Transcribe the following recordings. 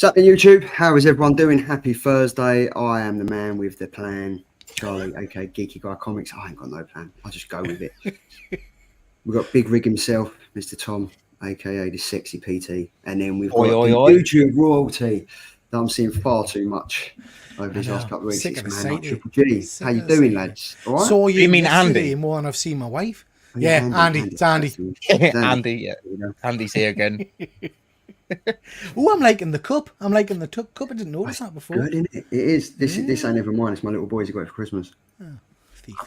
What's up, YouTube? How is everyone doing? Happy Thursday. I am the man with the plan, Charlie, aka Geeky Guy Comics. I ain't got no plan. I just go with it. We've got Big Rig himself, Mr. Tom, aka the Sexy PT, and then we've got YouTube royalty that I'm seeing far too much over these last couple of weeks. It's man like Triple G. How you doing, lads? All right? So you mean Andy? More than I've seen my wife. Oh, yeah, Andy. It's Andy. Andy, yeah. Andy's here again. Oh, I'm liking the cup. I'm liking the cup. I didn't notice that before. Good, isn't it? It is. This ain't ever mine. It's my little boys who got it for Christmas. Oh, thief.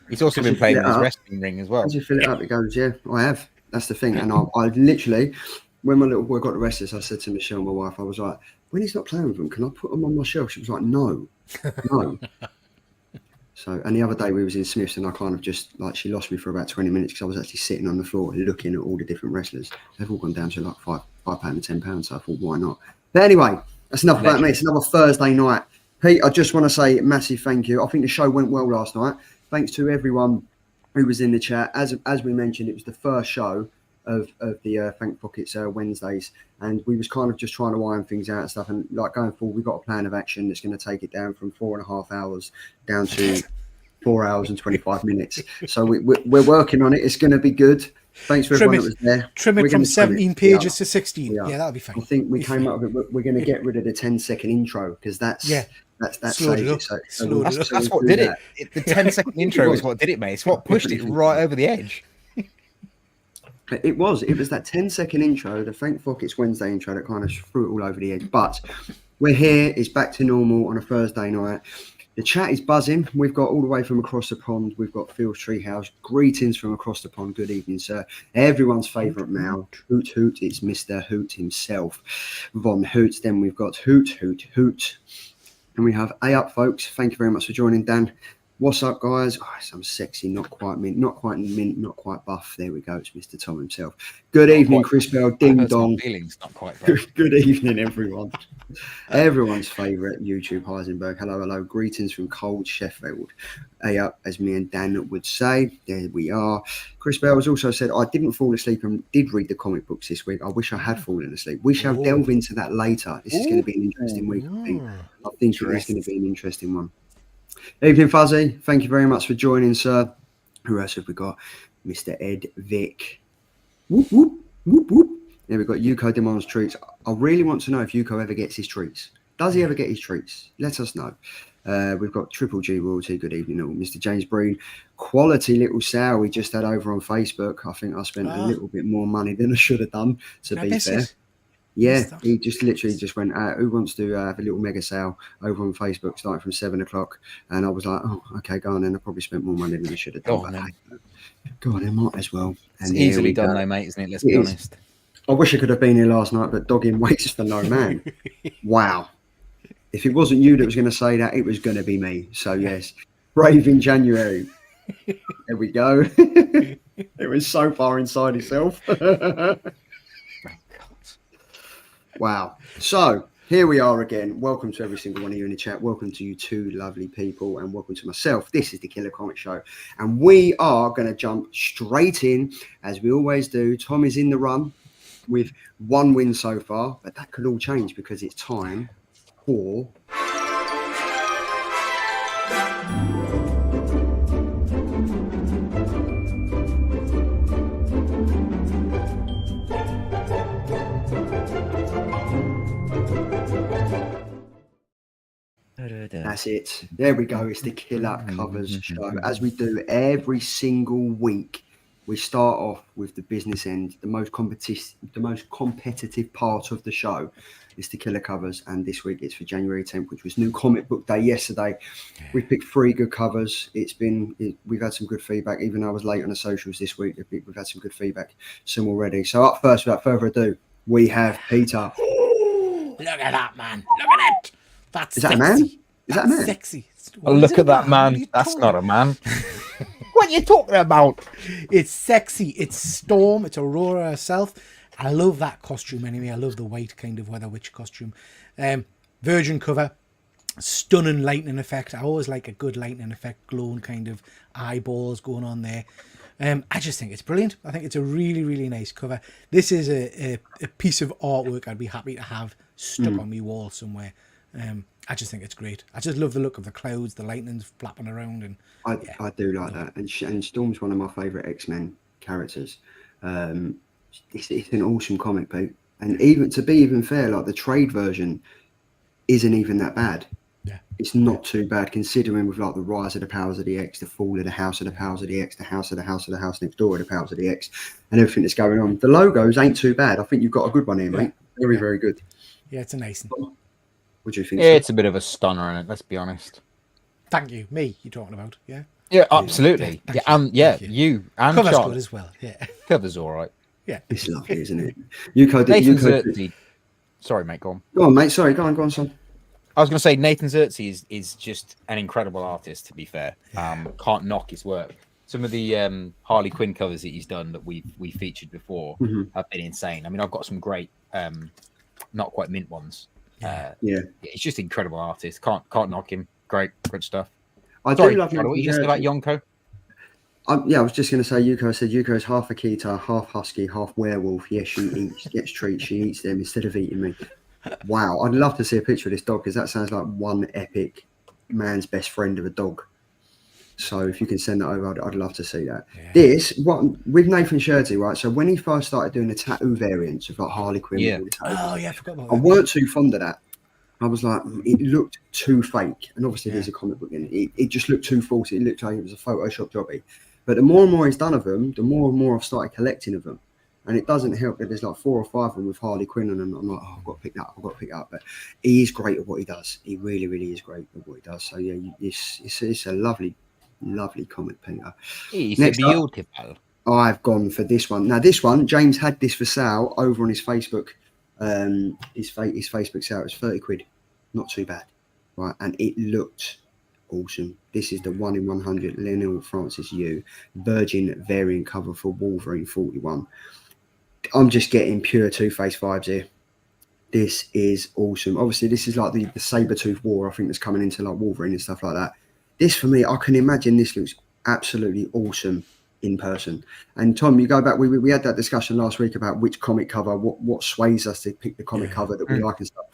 He's also been playing his wrestling ring as well. As you fill it up, it goes, yeah, I have. That's the thing. And I literally, when my little boy got the wrestlers, I said to Michelle, my wife, I was like, when he's not playing with them, can I put them on my shelf? She was like, no. So, and the other day we was in Smith's and I kind of just, like, she lost me for about 20 minutes because I was actually sitting on the floor looking at all the different wrestlers. They've all gone down to like £5 and £10. So I thought, why not? But anyway, that's enough about me. It's another Thursday night. Pete, I just want to say a massive thank you. I think the show went well last night. Thanks to everyone who was in the chat. As we mentioned, it was the first show of the Thank Pockets Wednesdays, and we was kind of just trying to iron things out and stuff. And like going forward, we've got a plan of action that's going to take it down from 4.5 hours down to 4 hours and 25 minutes. So we're working on it. It's going to be good. Thanks for everyone that was there. Trim it from 17 pages to 16. Yeah, that'll be fine. I think we came up with it. We're going to get rid of the 10-second intro because that's that's what did it. The 10-second intro is what did it, mate. It's what pushed it right over the edge. It was that 10-second intro, the Thank Pockets Wednesday intro, that kind of threw it all over the edge. But we're here. It's back to normal on a Thursday night. The chat is buzzing. We've got all the way from across the pond. We've got Phil's Treehouse. Greetings from across the pond. Good evening, sir. Everyone's favourite now. Hoot Hoot. It's Mr. Hoot himself. Von Hoot. Then we've got Hoot Hoot Hoot. And we have A Up, folks. Thank you very much for joining, Dan. What's up, guys? Oh, I'm sexy, not quite mint, not quite buff. There we go. It's Mr. Tom himself. Good evening, Chris Bell. Ding dong. Feelings not quite. Good evening, everyone. Everyone's favourite YouTube Heisenberg. Hello. Greetings from cold Sheffield. A Up, as me and Dan would say. There we are. Chris Bell has also said, I didn't fall asleep and did read the comic books this week. I wish I had fallen asleep. We shall delve into that later. This is going to be an interesting week. I think it's going to be an interesting one. Evening, Fuzzy. Thank you very much for joining, sir. Who else have we got? Mr. Ed Vick. Whoop, whoop, whoop, whoop. There we've got Yuko demands treats. I really want to know if Yuko ever gets his treats. Does he ever get his treats? Let us know. We've got Triple G Royalty. Good evening, all. Mr. James Breen. Quality little sale we just had over on Facebook. I think I spent a little bit more money than I should have done, to be fair. Yeah, he just literally just went, who wants to have a little mega sale over on Facebook starting from 7 o'clock? And I was like, oh, okay, go on then. I probably spent more money than I should have done. Go on, I might as well. And it's easily done though, mate, isn't it? Let's be honest. I wish I could have been here last night, but dogging waits for no man. Wow. If it wasn't you that was going to say that, it was going to be me. So, yes, brave in January. There we go. It was so far inside itself. Wow. So here we are again. Welcome to every single one of you in the chat. Welcome to you two lovely people, and welcome to myself. This is the Killer Comic Show, and we are going to jump straight in as we always do. Tom is in the run with 1 win so far, but that could all change because it's time for That's it. There we go. It's the Killer Covers Show. As we do every single week, we start off with the business end, the most competitive part of the show. It's the Killer Covers, and this week it's for January 10th, which was New Comic Book Day yesterday. We picked 3 good covers. We've had some good feedback. Even though I was late on the socials this week, we've had some good feedback, some already. So up first, without further ado, we have Peter. Ooh, look at that, man. Look at it. Is that a man? Is that a man? Sexy. Oh, look at that man. That's not a man. What are you talking about? It's sexy. It's Storm. It's Aurora herself. I love that costume anyway. I love the white kind of Weather Witch costume. Virgin cover. Stunning lightning effect. I always like a good lightning effect. Glowing kind of eyeballs going on there. I just think it's brilliant. I think it's a really, really nice cover. This is a piece of artwork I'd be happy to have stuck on me wall somewhere. I just think it's great. I just love the look of the clouds, the lightning's flapping around, and I do like that. And Storm's one of my favourite X-Men characters. It's an awesome comic, Pete. And even to be even fair, like the trade version isn't even that bad. yeah, It's not too bad considering with like the rise of the powers of the X, the fall of the house of the powers of the X, the house of the house of the house next door of the powers of the X, and everything that's going on. The logos ain't too bad. I think you've got a good one here, mate. Very, very good. yeah, it's a nice one. What do you think? Yeah, it's a bit of a stunner in it. Let's be honest. Thank you. Me, you're talking about, yeah? Yeah, absolutely. Thank Yeah, you. and yeah, Thank you and Cover's Charlotte. good as well, yeah. Cover's all right. Yeah. It's lovely, isn't it? Yuko Nathan did. Xerxes. Sorry, mate. Go on. Go on, mate. Sorry, go on, son. I was going to say Nathan Xerxes is just an incredible artist. To be fair, can't knock his work. Some of the Harley Quinn covers that he's done that we featured before have been insane. I mean, I've got some great, not quite mint ones. Yeah, he's just an incredible artist. Can't knock him. Great good stuff. I Sorry, do love Charlotte, what you just said about Yonko? Yeah, I was just going to say, Yuko said Yuko's half Akita, half husky, half werewolf. Yes, she gets treats. She eats them instead of eating me. Wow, I'd love to see a picture of this dog because that sounds like one epic man's best friend of a dog. So if you can send that over, I'd love to see that. Yeah. This, what with Nathan Shirty, right? So when he first started doing the tattoo variants of like Harley Quinn, I forgot about that. I weren't too fond of that. I was like, it looked too fake, and obviously there's a comic book in it. It just looked too false. It looked like it was a Photoshop jobby. But the more and more he's done of them, the more and more I've started collecting of them. And it doesn't help that there's like 4 or 5 of them with Harley Quinn, and I'm like, oh, I've got to pick that up. But he is great at what he does. He really, really is great at what he does. So yeah, it's a lovely comic, Peter. It's beautiful. I've gone for this one. Now this one, James had this for sale over on his Facebook. His Facebook sale was 30 quid. Not too bad, right? And it looked awesome. This is the 1 in 100 Lionel Francis Yu Virgin variant cover for Wolverine 41. I'm just getting pure Two-Face vibes here. This is awesome. Obviously, this is like the Sabretooth War, I think, that's coming into like Wolverine and stuff like that. This, for me, I can imagine this looks absolutely awesome in person. And Tom, you go back, we had that discussion last week about which comic cover, what sways us to pick the comic cover that we like and stuff.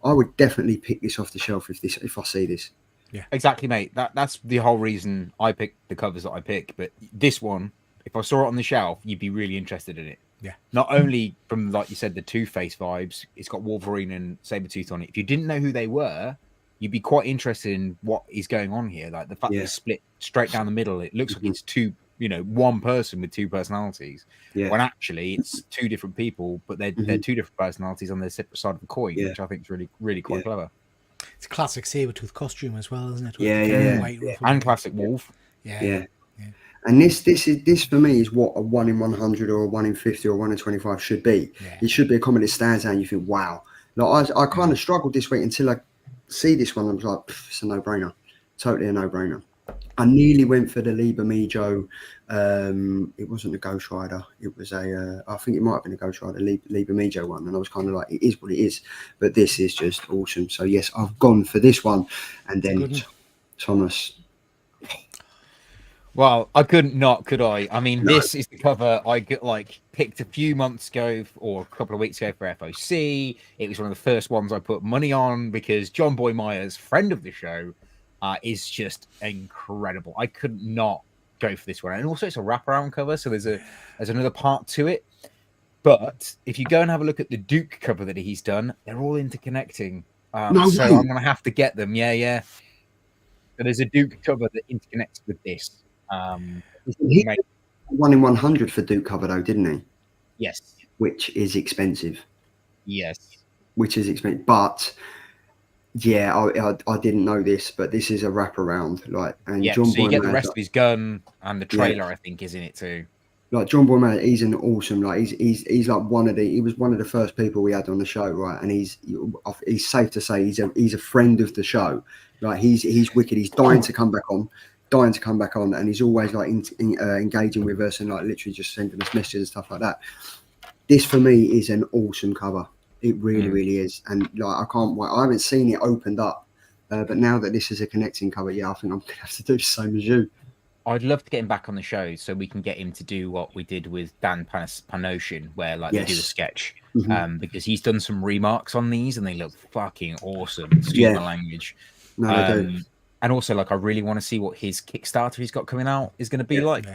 I would definitely pick this off the shelf if I see this. Yeah, exactly, mate. That's the whole reason I picked the covers that I pick. But this one, if I saw it on the shelf, you'd be really interested in it. Yeah. Not only from, like you said, the Two-Face vibes, it's got Wolverine and Sabretooth on it. If you didn't know who they were, you'd be quite interested in what is going on here. Like the fact that it's split straight down the middle, it looks like it's one person with 2 personalities. Yeah. When actually it's 2 different people, but they're 2 different personalities on their separate side of the coin, which I think is really, really quite clever. It's a classic Sabretooth costume as well, isn't it? Yeah. And classic Wolf. Yeah. And this for me is what a 1 in 100 or a 1 in 50 or 1 in 25 should be. Yeah. It should be a comic that stands out and you think, wow. Like I kind of struggled this week until I see this one. I was like, it's a no-brainer. Totally a no-brainer. I nearly went for the Liber Mijo. It wasn't a Ghost Rider. It was I think it might have been a Ghost Rider, Liber Mijo one. And I was kind of like, it is what it is. But this is just awesome. So, yes, I've gone for this one. And then Thomas. Well, I couldn't not, could I? I mean, this is the cover I picked a few months ago or a couple of weeks ago for FOC. It was one of the first ones I put money on because John Boy Myers, friend of the show, is just incredible. I could not go for this one. And also it's a wraparound cover, so there's another part to it. But if you go and have a look at the Duke cover that he's done, they're all interconnecting. So I'm going to have to get them. Yeah. So there's a Duke cover that interconnects with this. He made 1 in 100 for Duke cover though, didn't he? Yes. Which is expensive. Yes. Which is expensive, but yeah, I didn't know this, but this is a wraparound. John so Boy you get the rest of his gun and the trailer, I think, is in it too. Like John Boy Myers, he's an awesome. He's like he was one of the first people we had on the show, right? And he's safe to say he's a friend of the show. Like he's wicked. He's dying to come back on, and he's always engaging with us and literally just sending us messages and stuff like that. This for me is an awesome cover. It really, really is. And I can't wait. I haven't seen it opened up, but now that this is a connecting cover, I think I'm going to have to do the same as you. I'd love to get him back on the show so we can get him to do what we did with Dan Panoshin, where they do a sketch. because he's done some remarks on these and they look fucking awesome. Excuse my language. No, they do. And also, like, I really want to see what his Kickstarter he's got coming out is going to be like.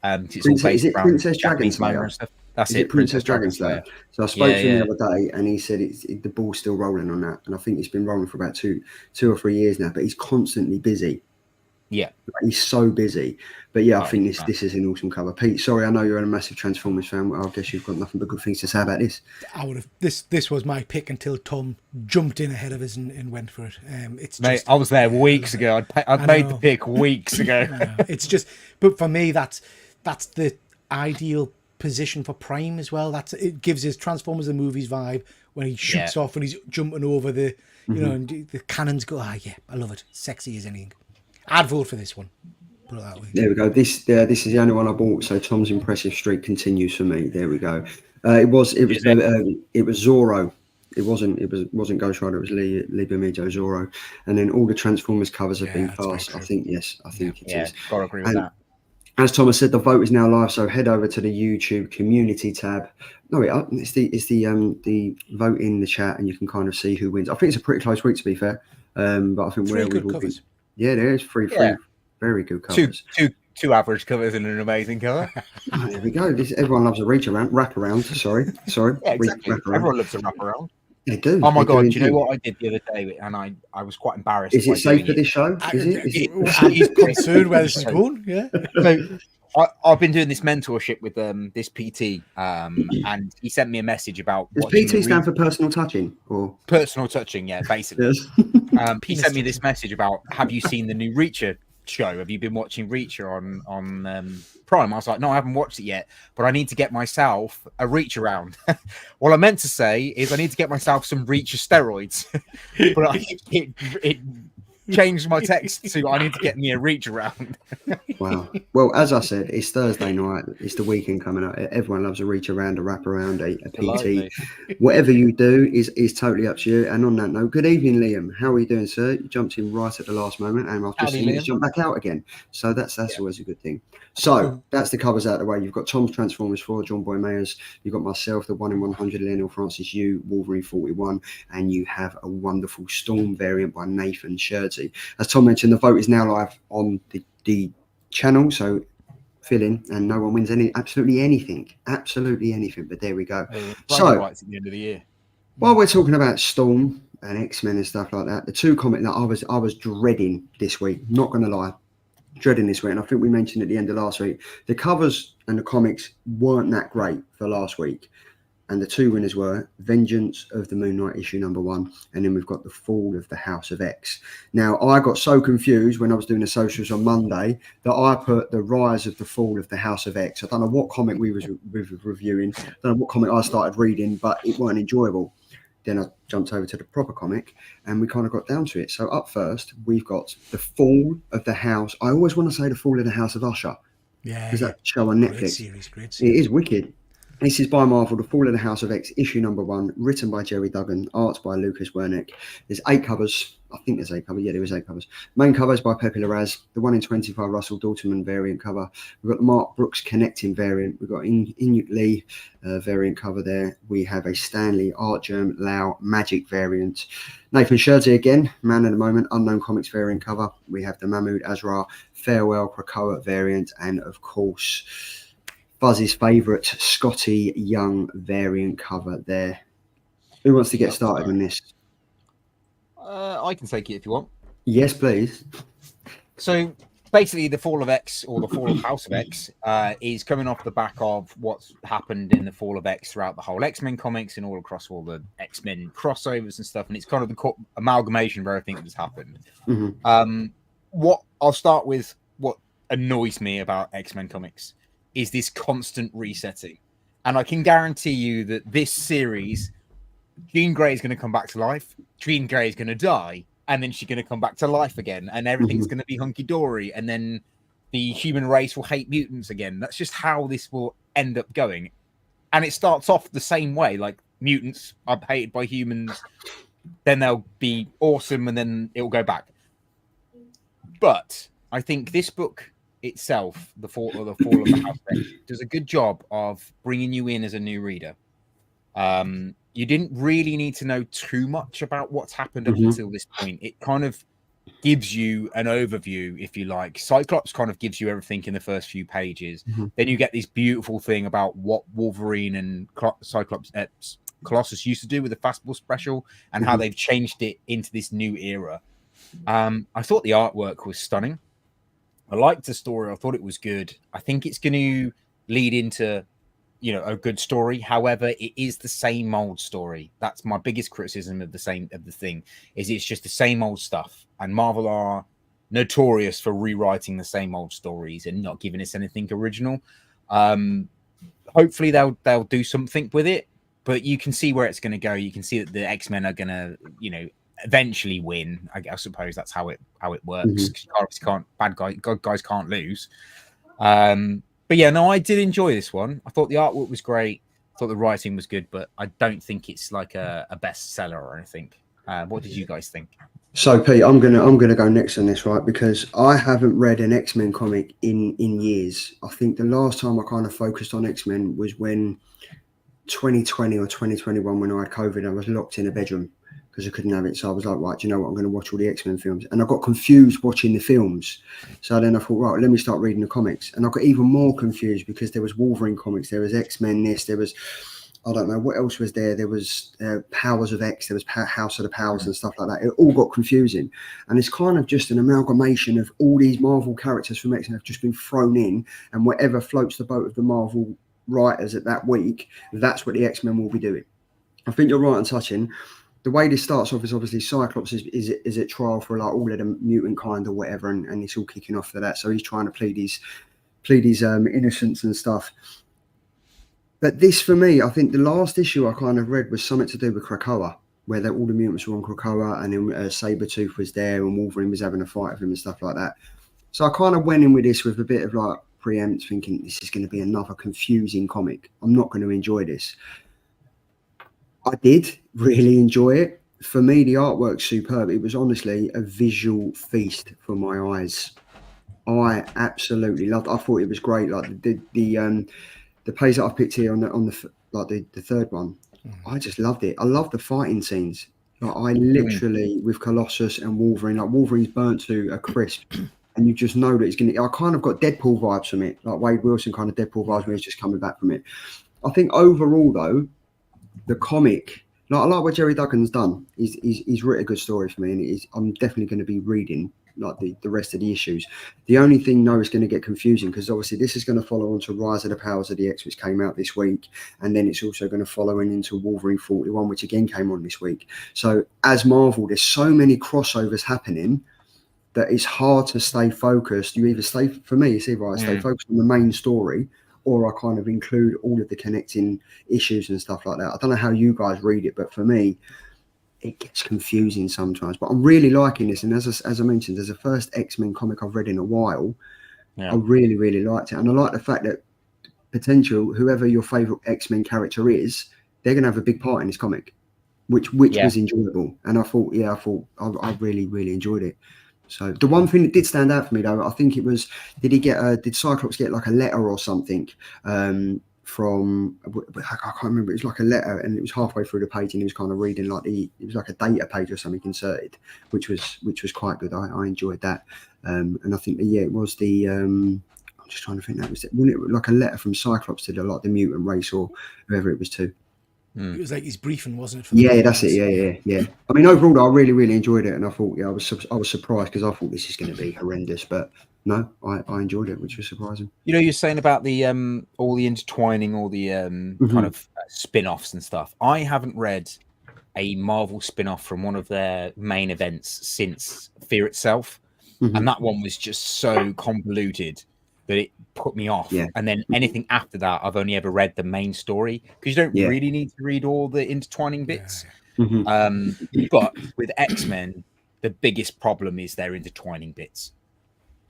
It's all Is based it around Princess Japanese Dragon manga Slayer? and stuff. That's Is it, it Princess Dragon Slayer? So I spoke to him the other day, and he said the ball's still rolling on that, and I think it's been rolling for about two or 3 years now. But he's constantly busy. Yeah, he's so busy. But yeah, I think this is an awesome cover. Pete, sorry, I know you're a massive Transformers fan. I guess you've got nothing but good things to say about this. I would have this was my pick until Tom jumped in ahead of us and went for it. It's mate, just, I was there weeks ago. I'd made the pick weeks ago. It's just, but for me, that's the ideal position for Prime as well. It gives his Transformers the movies vibe when he shoots off and he's jumping over the and the cannons go. I love it. Sexy as anything. I'd vote for this one. Put it that way. There we go. This is the only one I bought. So Tom's impressive streak continues for me. There we go. It was Zorro. It wasn't Ghost Rider. It was Lee Bermejo Zorro. And then all the Transformers covers have been fast. I think it is. Gotta agree with that. As Thomas said, the vote is now live. So head over to the YouTube community tab. No, it's the vote in the chat, and you can kind of see who wins. I think it's a pretty close week, to be fair. But I think three good covers. Yeah, there is three very good covers. Two average covers and an amazing cover. There we go. Everyone loves a wrap around. Sorry. Yeah, exactly. Everyone loves a wrap around. They do. Oh my god! Do you know what I did the other day? And I was quite embarrassed. Is it safe for this show? Is it? He's concerned where this is going. Yeah. So I've been doing this mentorship with this PT, and he sent me a message about. Does PT stand for personal touching or personal touching? Yeah, basically. Yes. He sent me this message about, have you seen the new Reacher show? Have you been watching Reacher on Prime? I was like, no, I haven't watched it yet, but I need to get myself a Reach around. What I meant to say is I need to get myself some Reacher steroids, but it changed my text to I need to get me a Reach around. Wow. Well, as I said, it's Thursday night. It's the weekend coming up. Everyone loves a reach around, a wrap around, a PT. Whatever you do is totally up to you. And on that note, good evening, Liam. How are you doing, sir? You jumped in right at the last moment, and I've just seen you jump back out again. So that's always a good thing. So that's the covers out of the way. You've got Tom's Transformers 4, John Boy Mayers. You've got myself, the 1 in 100, Lionel Francis Yu, Wolverine 41, and you have a wonderful Storm variant by Nathan Scherzi. As Tom mentioned, the vote is now live on the channel, so fill in, and no one wins absolutely anything. But there we go. So rights at the end of the year. While we're talking about Storm and X-Men and stuff like that, the two comics that I was dreading this week, not going to lie, dreading this week, and I think we mentioned at the end of last week, the covers and the comics weren't that great for last week. And the two winners were Vengeance of the Moonknight issue #1, and then we've got The Fall of the House of X. Now, I got so confused when I was doing the socials on Monday that I put The Rise of the Fall of the House of X. I don't know what comic we was reviewing, I don't know what comic I started reading, but it weren't enjoyable. Then I jumped over to the proper comic, and we kind of got down to it. So up first, we've got The Fall of the House. I always want to say The Fall of the House of Usher. Yeah. Because that show on Netflix. Great series. It is wicked. This is by Marvel, The Fall of the House of X, issue #1, written by Jerry Duggan, art by Lucas Wernick. There's 8 covers. I think there's 8 covers. Yeah, there was 8 covers. Main covers by Pepe Larraz, the 1 in 25 Russell Dalton variant cover. We've got the Mark Brooks connecting variant. We've got Inuit Lee variant cover there. We have a Stanley Art Germ Lau Magic variant. Nathan Scherzi again, man at the moment, Unknown Comics variant cover. We have the Mahmoud Azra Farewell Krakoa variant, and of course, Buzz's favourite Scotty Young variant cover there. Who wants to get started on this? I can take it if you want. Yes, please. So basically, the Fall of X, or the Fall of House of X, is coming off the back of what's happened in the Fall of X throughout the whole X-Men comics and all across all the X-Men crossovers and stuff. And it's kind of the amalgamation of everything that has happened. Mm-hmm. I'll start with what annoys me about X-Men comics is this constant resetting. And I can guarantee you that this series, Jean Grey is going to come back to life, Jean Grey is going to die, and then she's going to come back to life again, and everything's going to be hunky-dory, and then the human race will hate mutants again. That's just how this will end up going. And it starts off the same way, like mutants are hated by humans, then they'll be awesome, and then it will go back. But I think this book itself, the Fall of the House, does a good job of bringing you in as a new reader. You didn't really need to know too much about what's happened up Mhm. until this point. It kind of gives you an overview, if you like. Cyclops kind of gives you everything in the first few pages. Mhm. Then you get this beautiful thing about what Wolverine and Cyclops, Colossus used to do with the Fastball special, and how Mhm. they've changed it into this new era. I thought the artwork was stunning. I liked the story. I thought it was good. I think it's going to lead into, a good story. However, it is the same old story. That's my biggest criticism of the thing, is it's just the same old stuff. And Marvel are notorious for rewriting the same old stories and not giving us anything original. Hopefully they'll do something with it, but you can see where it's going to go. You can see that the X-Men are going to, eventually win. I suppose that's how it works. Mhm. Good guys can't lose. But yeah, no, I did enjoy this one. I thought the artwork was great. I thought the writing was good, but I don't think it's like a bestseller or anything. What did you guys think? So Pete, I'm gonna go next on this, right? Because I haven't read an X-Men comic in years. I think the last time I kind of focused on X-Men was when 2020 or 2021, when I had COVID. I was locked in a bedroom because I couldn't have it. So I was like, right, do you know what? I'm going to watch all the X-Men films. And I got confused watching the films. So then I thought, right, let me start reading the comics. And I got even more confused because there was Wolverine comics, there was X-Men this, there was, I don't know, what else was there? There was Powers of X, there was House of the Powers and stuff like that. It all got confusing. And it's kind of just an amalgamation of all these Marvel characters from X-Men have just been thrown in, and whatever floats the boat of the Marvel writers at that week, that's what the X-Men will be doing. I think you're right on touching. The way this starts off is obviously Cyclops is at trial for like all of the mutant kind or whatever, and it's all kicking off for that. So he's trying to plead his innocence and stuff. But this, for me, I think the last issue I kind of read was something to do with Krakoa, where all the mutants were on Krakoa, and then Sabretooth was there, and Wolverine was having a fight with him and stuff like that. So I kind of went in with this with a bit of like preempt, thinking this is going to be another confusing comic. I'm not going to enjoy this. I did really enjoy it. For me, the artwork's superb. It was honestly a visual feast for my eyes. I absolutely loved it. I thought it was great. Like the page that I picked here on the third one, I just loved it. I love the fighting scenes. Like I literally with Colossus and Wolverine, like Wolverine's burnt to a crisp, and you just know that it's gonna. I kind of got Deadpool vibes from it, like Wade Wilson kind of Deadpool vibes when he's just coming back from it. I think overall though, the comic, like I like what Jerry Duggan's done. He's written a good story for me, and I'm definitely going to be reading like the rest of the issues. The only thing though is going to get confusing because obviously this is going to follow on to Rise of the Powers of the X, which came out this week, and then it's also going to follow into Wolverine 41, which again came on this week. So as Marvel, there's so many crossovers happening that it's hard to stay focused. You either stay, for me, it's either I stay focused on the main story, or I kind of include all of the connecting issues and stuff like that. I don't know how you guys read it, but for me, it gets confusing sometimes. But I'm really liking this, and as I mentioned, as the first X-Men comic I've read in a while, I really, really liked it. And I like the fact that potential, whoever your favourite X-Men character is, they're going to have a big part in this comic, which was enjoyable. And I thought I really, really enjoyed it. So the one thing that did stand out for me though, I think it was, did Cyclops get like a letter or something from, I can't remember, it was like a letter, and it was halfway through the page and he was kind of reading like it was like a data page or something inserted, which was quite good. I enjoyed that. And I think it was the I'm just trying to think, that was it, wasn't it like a letter from Cyclops to the mutant race or whoever it was to. It was like his briefing, wasn't it? For Yeah, that's it. Yeah. I mean, overall, I really, really enjoyed it, and I thought, I was surprised because I thought this is going to be horrendous, but no, I enjoyed it, which was surprising. You're saying about the all the intertwining, all the kind of spin-offs and stuff. I haven't read a Marvel spin-off from one of their main events since Fear Itself, and that one was just so convoluted that it put me off. Yeah. And then anything after that, I've only ever read the main story because you don't really need to read all the intertwining bits. But with X-Men, the biggest problem is their intertwining bits.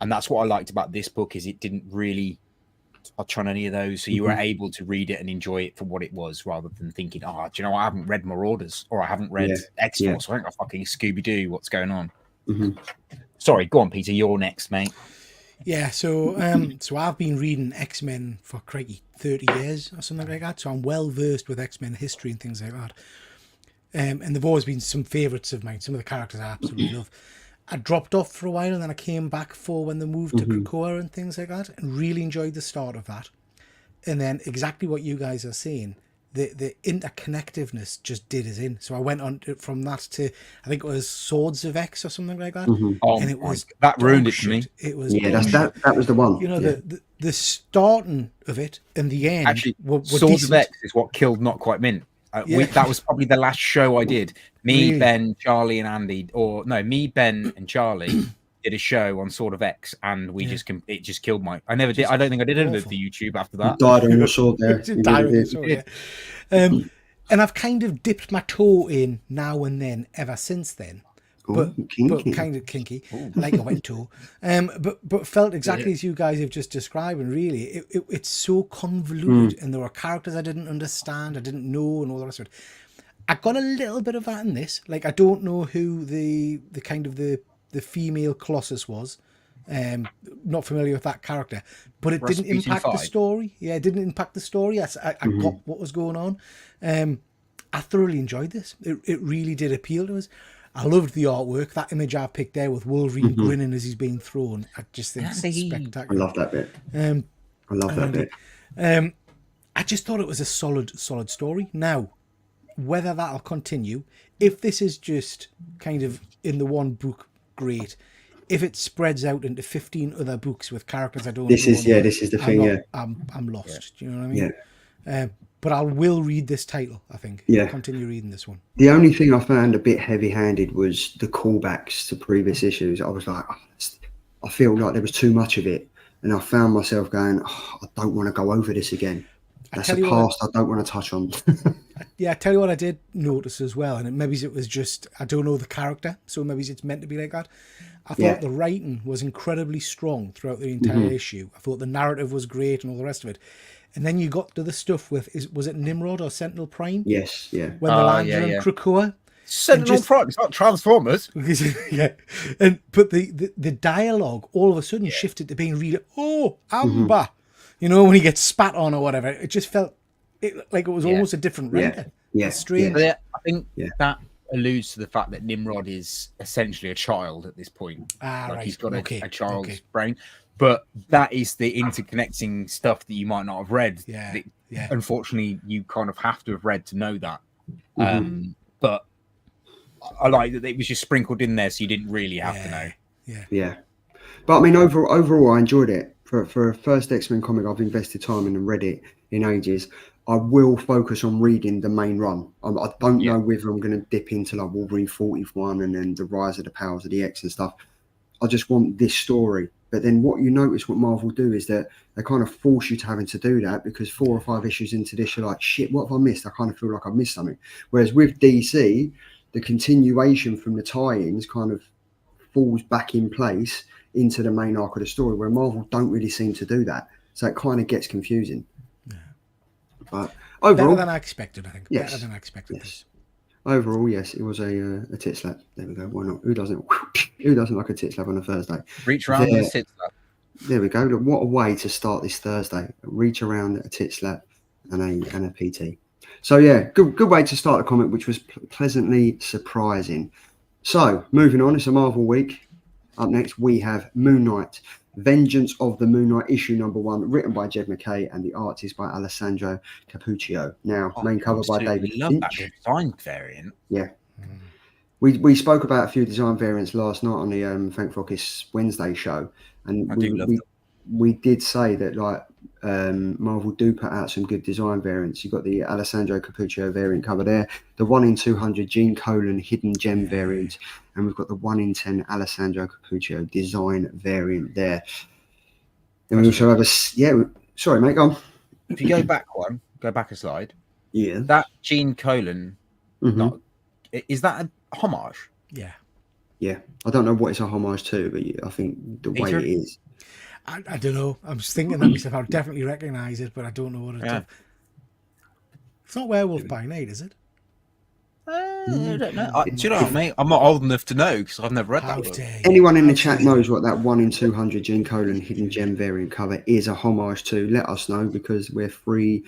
And that's what I liked about this book, is it didn't really touch on any of those. So you were able to read it and enjoy it for what it was, rather than thinking, do you know, I haven't read Marauders, or I haven't read X-Force. I think I fucking Scooby-Doo. What's going on? Sorry, go on, Peter. You're next, mate. Yeah, so so I've been reading X-Men for crikey 30 years or something like that. So I'm well versed with X-Men history and things like that. And they've always been some favourites of mine. Some of the characters I absolutely love. I dropped off for a while and then I came back for when they moved to Krakoa and things like that, and really enjoyed the start of that. And then exactly what you guys are saying, the interconnectiveness just did us in. So I went on from that to, I think it was Swords of X or something like that, Oh, and it was that ruined dog it for me. shit. It was Yeah, dog shit. that was the one. You know, Yeah. the starting of it and the end Actually, were Swords of decent. X is what killed Not Quite Mint. Yeah. That was probably the last show I did. Me, Really? Ben, Charlie, and Andy, or no, me, Ben, and Charlie did a show on Sword of X, and we it just killed my. I never did. I don't think I did any of awful. the YouTube after You that. died on your sword there. It's You entirely really did. so, yeah. And I've kind of dipped my toe in now and then ever since then. But, Ooh, kinky. but kind of kinky. I like a wet toe. But felt exactly as you guys have just described. And really, it's so convoluted. And there were characters I didn't understand, I didn't know, and all the rest of it. I got a little bit of that in this. Like, I don't know who the kind of the female Colossus was. Not familiar with that character, but it didn't Rasputin impact the 5. story. Yeah, it didn't impact the story. I got what was going on. I thoroughly enjoyed this. It really did appeal to us. I loved the artwork. That image I picked there with Wolverine grinning as he's being thrown, I just think it's I spectacular. love that bit. I love that bit. I just thought it was a solid story. Now, whether that'll continue, if this is just kind of in the one book, great. If it spreads out into 15 other books with characters I don't This know, is the thing. I'm lost. Do you know what I mean? Yeah. But I will read this title, I think. Yeah. I'll continue reading this one. The only thing I found a bit heavy-handed was the callbacks to previous issues. I was like, I feel like there was too much of it, and I found myself going, I don't want to go over this again. That's a past I don't want to touch on. Yeah, I tell you what I did notice as well, and maybe it was just, I don't know the character, so maybe it's meant to be like that. I thought the writing was incredibly strong throughout the entire issue. I thought the narrative was great and all the rest of it. And then you got to the stuff with, was it Nimrod or Sentinel Prime? Yes, yeah. When they landed in Krakoa. Sentinel Prime, it's not Transformers. Yeah. But the dialogue all of a sudden shifted to being really, Amber. You know, when he gets spat on or whatever. It just felt like it was almost a different writer. Yeah. It's strange. But I think that alludes to the fact that Nimrod is essentially a child at this point. He's got a child's brain. But that is the interconnecting stuff that you might not have read. Yeah. Unfortunately, you kind of have to have read to know that. But I like that it was just sprinkled in there, so you didn't really have to know. Yeah. But I mean, overall, I enjoyed it. For a first X-Men comic I've invested time in and read it in ages, I will focus on reading the main run. I don't know whether I'm going to dip into like Wolverine 41 and then the Rise of the Powers of the X and stuff. I just want this story. But then what you notice what Marvel do is that they kind of force you to having to do that, because 4 or 5 issues into this, you're like, shit, what have I missed? I kind of feel like I've missed something. Whereas with DC, the continuation from the tie-ins kind of falls back in place into the main arc of the story, where Marvel don't really seem to do that. So it kind of gets confusing. Yeah. But overall, better than I expected, I think. Yes. Better than I expected this. Overall, yes, it was a tit slap. There we go. Why not? Who doesn't? Who doesn't like a tit slap on a Thursday? Reach around and a tit slap. There we go. Look, what a way to start this Thursday. Reach around, a tit slap, and a PT. So yeah, good way to start the comic, which was pleasantly surprising. So moving on, it's a Marvel week. Up next, we have Moon Knight, Vengeance of the Moonknight, issue number 1, written by Jed MacKay and the art is by Alessandro Cappuccio. Now, main cover by David Finch. That design variant. Yeah. We spoke about a few design variants last night on the Thank Focus Wednesday show, and we did say that like Marvel do put out some good design variants. You've got the Alessandro Cappuccio variant cover there, the 1 in 200 Gene Colan hidden gem variant, and we've got the 1 in 10 Alessandro Cappuccio design variant there. And we also have sorry mate, go on. If you go back a slide. Yeah. That Gene Colan, is that a homage? Yeah. Yeah. I don't know what it's a homage to, but I think the way it is. I don't know. I'm just thinking that myself. I'll definitely recognise it, but I don't know what it is. It's not Werewolf by Night, is it? I don't know. Do you know what, mate? I'm not old enough to know because I've never read How that book. dare you? Anyone in How the chat dare you? knows what that 1 in 200 Gene Colan hidden gem variant cover is a homage to. Let us know, because we're free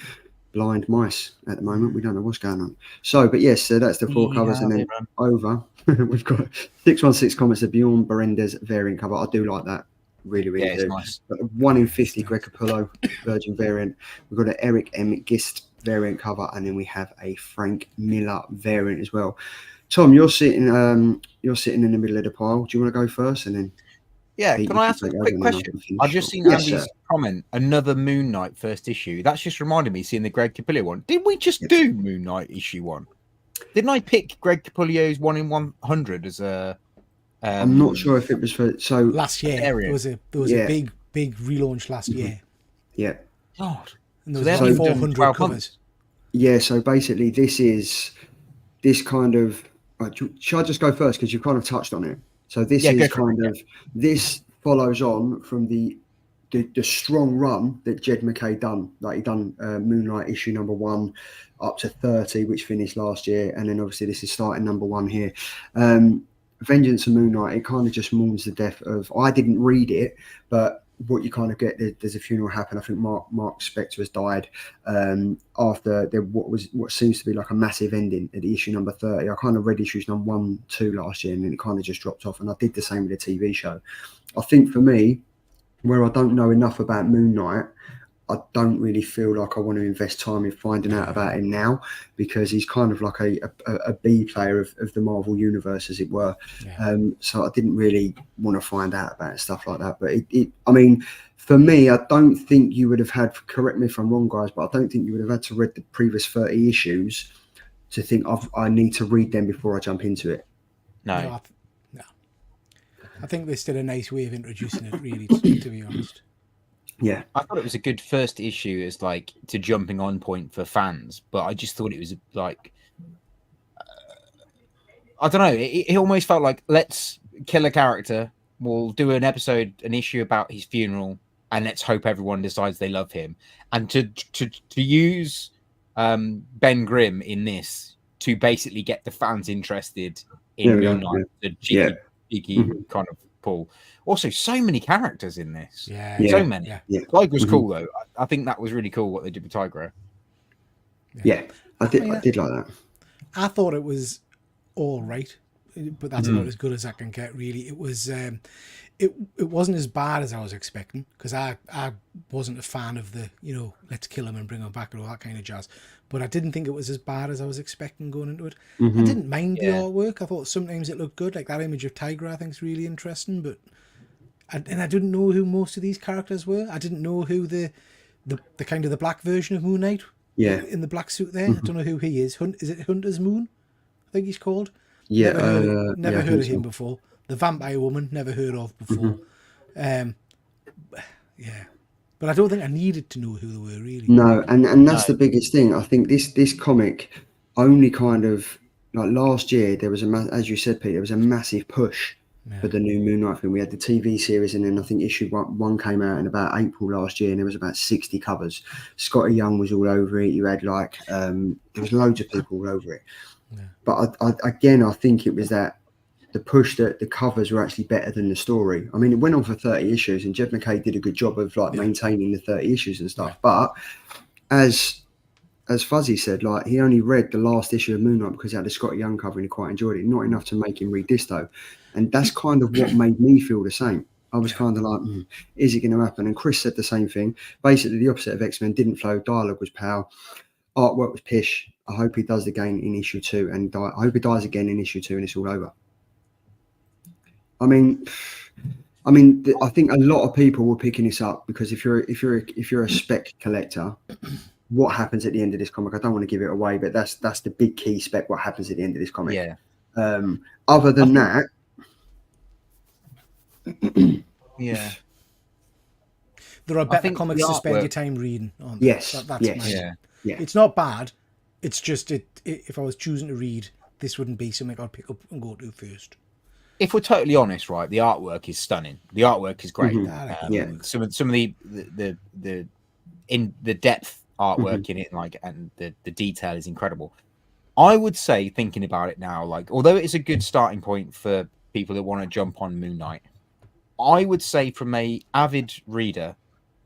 blind mice at the moment. We don't know what's going on. So, but yes, so that's the 4 covers, and then over we've got 616 comments of Bjorn Berenda's variant cover. I do like that. Really, really Yeah, it's do. nice. But a 1 in 50 Greg Capullo Virgin variant. We've got an Eric M. Gist variant cover, and then we have a Frank Miller variant as well. Tom, you're sitting in the middle of the pile. Do you want to go first, and then? Yeah, Pete, can you I ask a take over quick and then I question? can finish. I've just seen Yes, Andy's sir. comment. Another Moon Knight first issue. That's just reminded me seeing the Greg Capullo one. Did we just do Moon Knight issue 1? Didn't I pick Greg Capullo's 1 in 100 as a? I'm not sure if it was for Last year variant. there was a big relaunch last year, yeah. God. and So there they was haven't like even done 400 12 covers. months. Yeah, so basically this kind of should I just go first, because you've kind of touched on it. So this Yeah, go is for it, kind of this follows on from the strong run that Jed McKay done. Like he done Moonlight issue number 1 up to 30, which finished last year, and then obviously this is starting number 1 here. Vengeance of Moonknight, it kind of just mourns the death of. I didn't read it, but what you kind of get, there's a funeral happen. I think Mark Spector has died after there what seems to be like a massive ending at the issue number 30. I kind of read issues number 1, 2 last year, and then it kind of just dropped off. And I did the same with the TV show. I think for me, where I don't know enough about Moon Knight, I don't really feel like I want to invest time in finding out about him now, because he's kind of like a B player of the Marvel universe, as it were. Yeah. So I didn't really want to find out about stuff like that. But I mean, for me, I don't think you would have had, correct me if I'm wrong, guys, but I don't think you would have had to read the previous 30 issues to think I need to read them before I jump into it. No. No. I think this did a nice way of introducing it, really, to be honest. Yeah. I thought it was a good first issue as like to jumping on point for fans, but I just thought it was like I don't know. It almost felt like, let's kill a character, we'll do an issue about his funeral, and let's hope everyone decides they love him. And to use Ben Grimm in this to basically get the fans interested in Moon Knight, the cheeky kind of pull. Also, so many characters in this. So many. Tigra's cool though. I think that was really cool what they did with Tigra. Yeah, I did like that. I thought it was all right, but that's about as good as I can get, really. It was it wasn't as bad as I was expecting, because I wasn't a fan of the, let's kill him and bring him back and all that kind of jazz, but I didn't think it was as bad as I was expecting going into it. I didn't mind the artwork. I thought sometimes it looked good, like that image of Tigra I think is really interesting, but I didn't know who most of these characters were. I didn't know who the kind of the black version of Moon Knight in the black suit there. I don't know who he is. Is it Hunter's Moon, I think he's called? Never heard of him before. The Vampire Woman, never heard of before. But I don't think I needed to know who they were, really. No, and that's the biggest thing. I think this comic only kind of, like last year, there was as you said, Pete, there was a massive push for the new Moon Knight thing. We had the TV series, and then I think issue 1 came out in about April last year, and there was about 60 covers. Scotty Young was all over it. You had like there was loads of people all over it. But I think it was that the push that the covers were actually better than the story. I mean, it went on for 30 issues, and Jed McKay did a good job of like maintaining the 30 issues and stuff. But as Fuzzy said, like he only read the last issue of Moon Knight because it had a Scotty Young cover and he quite enjoyed it. Not enough to make him read this though, and that's kind of what made me feel the same. I was kind of like, is it going to happen? And Chris said the same thing. Basically, the opposite of X-Men. Didn't flow. Dialogue was pow. Artwork was pish. I hope he does again in issue 2, and I hope he dies again in issue 2, and it's all over. I mean, I think a lot of people were picking this up because if you're a spec collector, what happens at the end of this comic? I don't want to give it away, but that's the big key spec. What happens at the end of this comic? Yeah. Other than that, yeah. There are better comics to spend your time reading, aren't there? Yes. Yeah. It's not bad. It's just if I was choosing to read, this wouldn't be something I'd pick up and go to first. If we're totally honest, right, the artwork is stunning. The artwork is great. Some of the depth artwork in it, like, and the detail is incredible. I would say, thinking about it now, like, although it is a good starting point for people that want to jump on Moon Knight, I would say from a avid reader,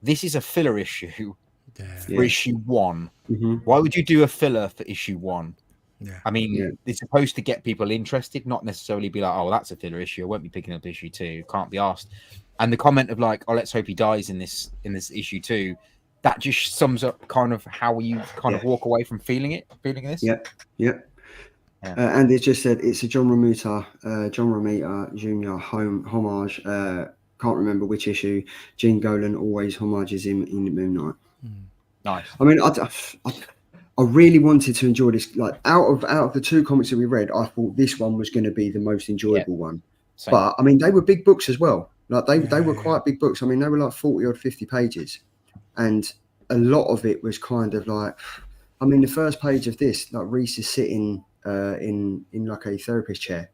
this is a filler issue for issue 1. Mhm. Why would you do a filler for issue 1? Yeah. I mean, Yeah. it's supposed to get people interested, not necessarily be like, oh, that's a filler issue. I won't be picking up issue 2. Can't be asked. And the comment of like, oh, let's hope he dies in this issue 2, that just sums up kind of how you kind of walk away from feeling this. Yep. Yeah. And it just said it's a John Romita Jr. homage. Can't remember which issue. Gene Golan always homages him in Moon Knight. Nice. I mean, I really wanted to enjoy this. Like out of the 2 comics that we read, I thought this one was going to be the most enjoyable one. Same. But I mean, they were big books as well. Like they were quite big books. I mean, they were like 40 or 50 pages, and a lot of it was kind of like, I mean, the first page of this, like Reese is sitting in like a therapist chair,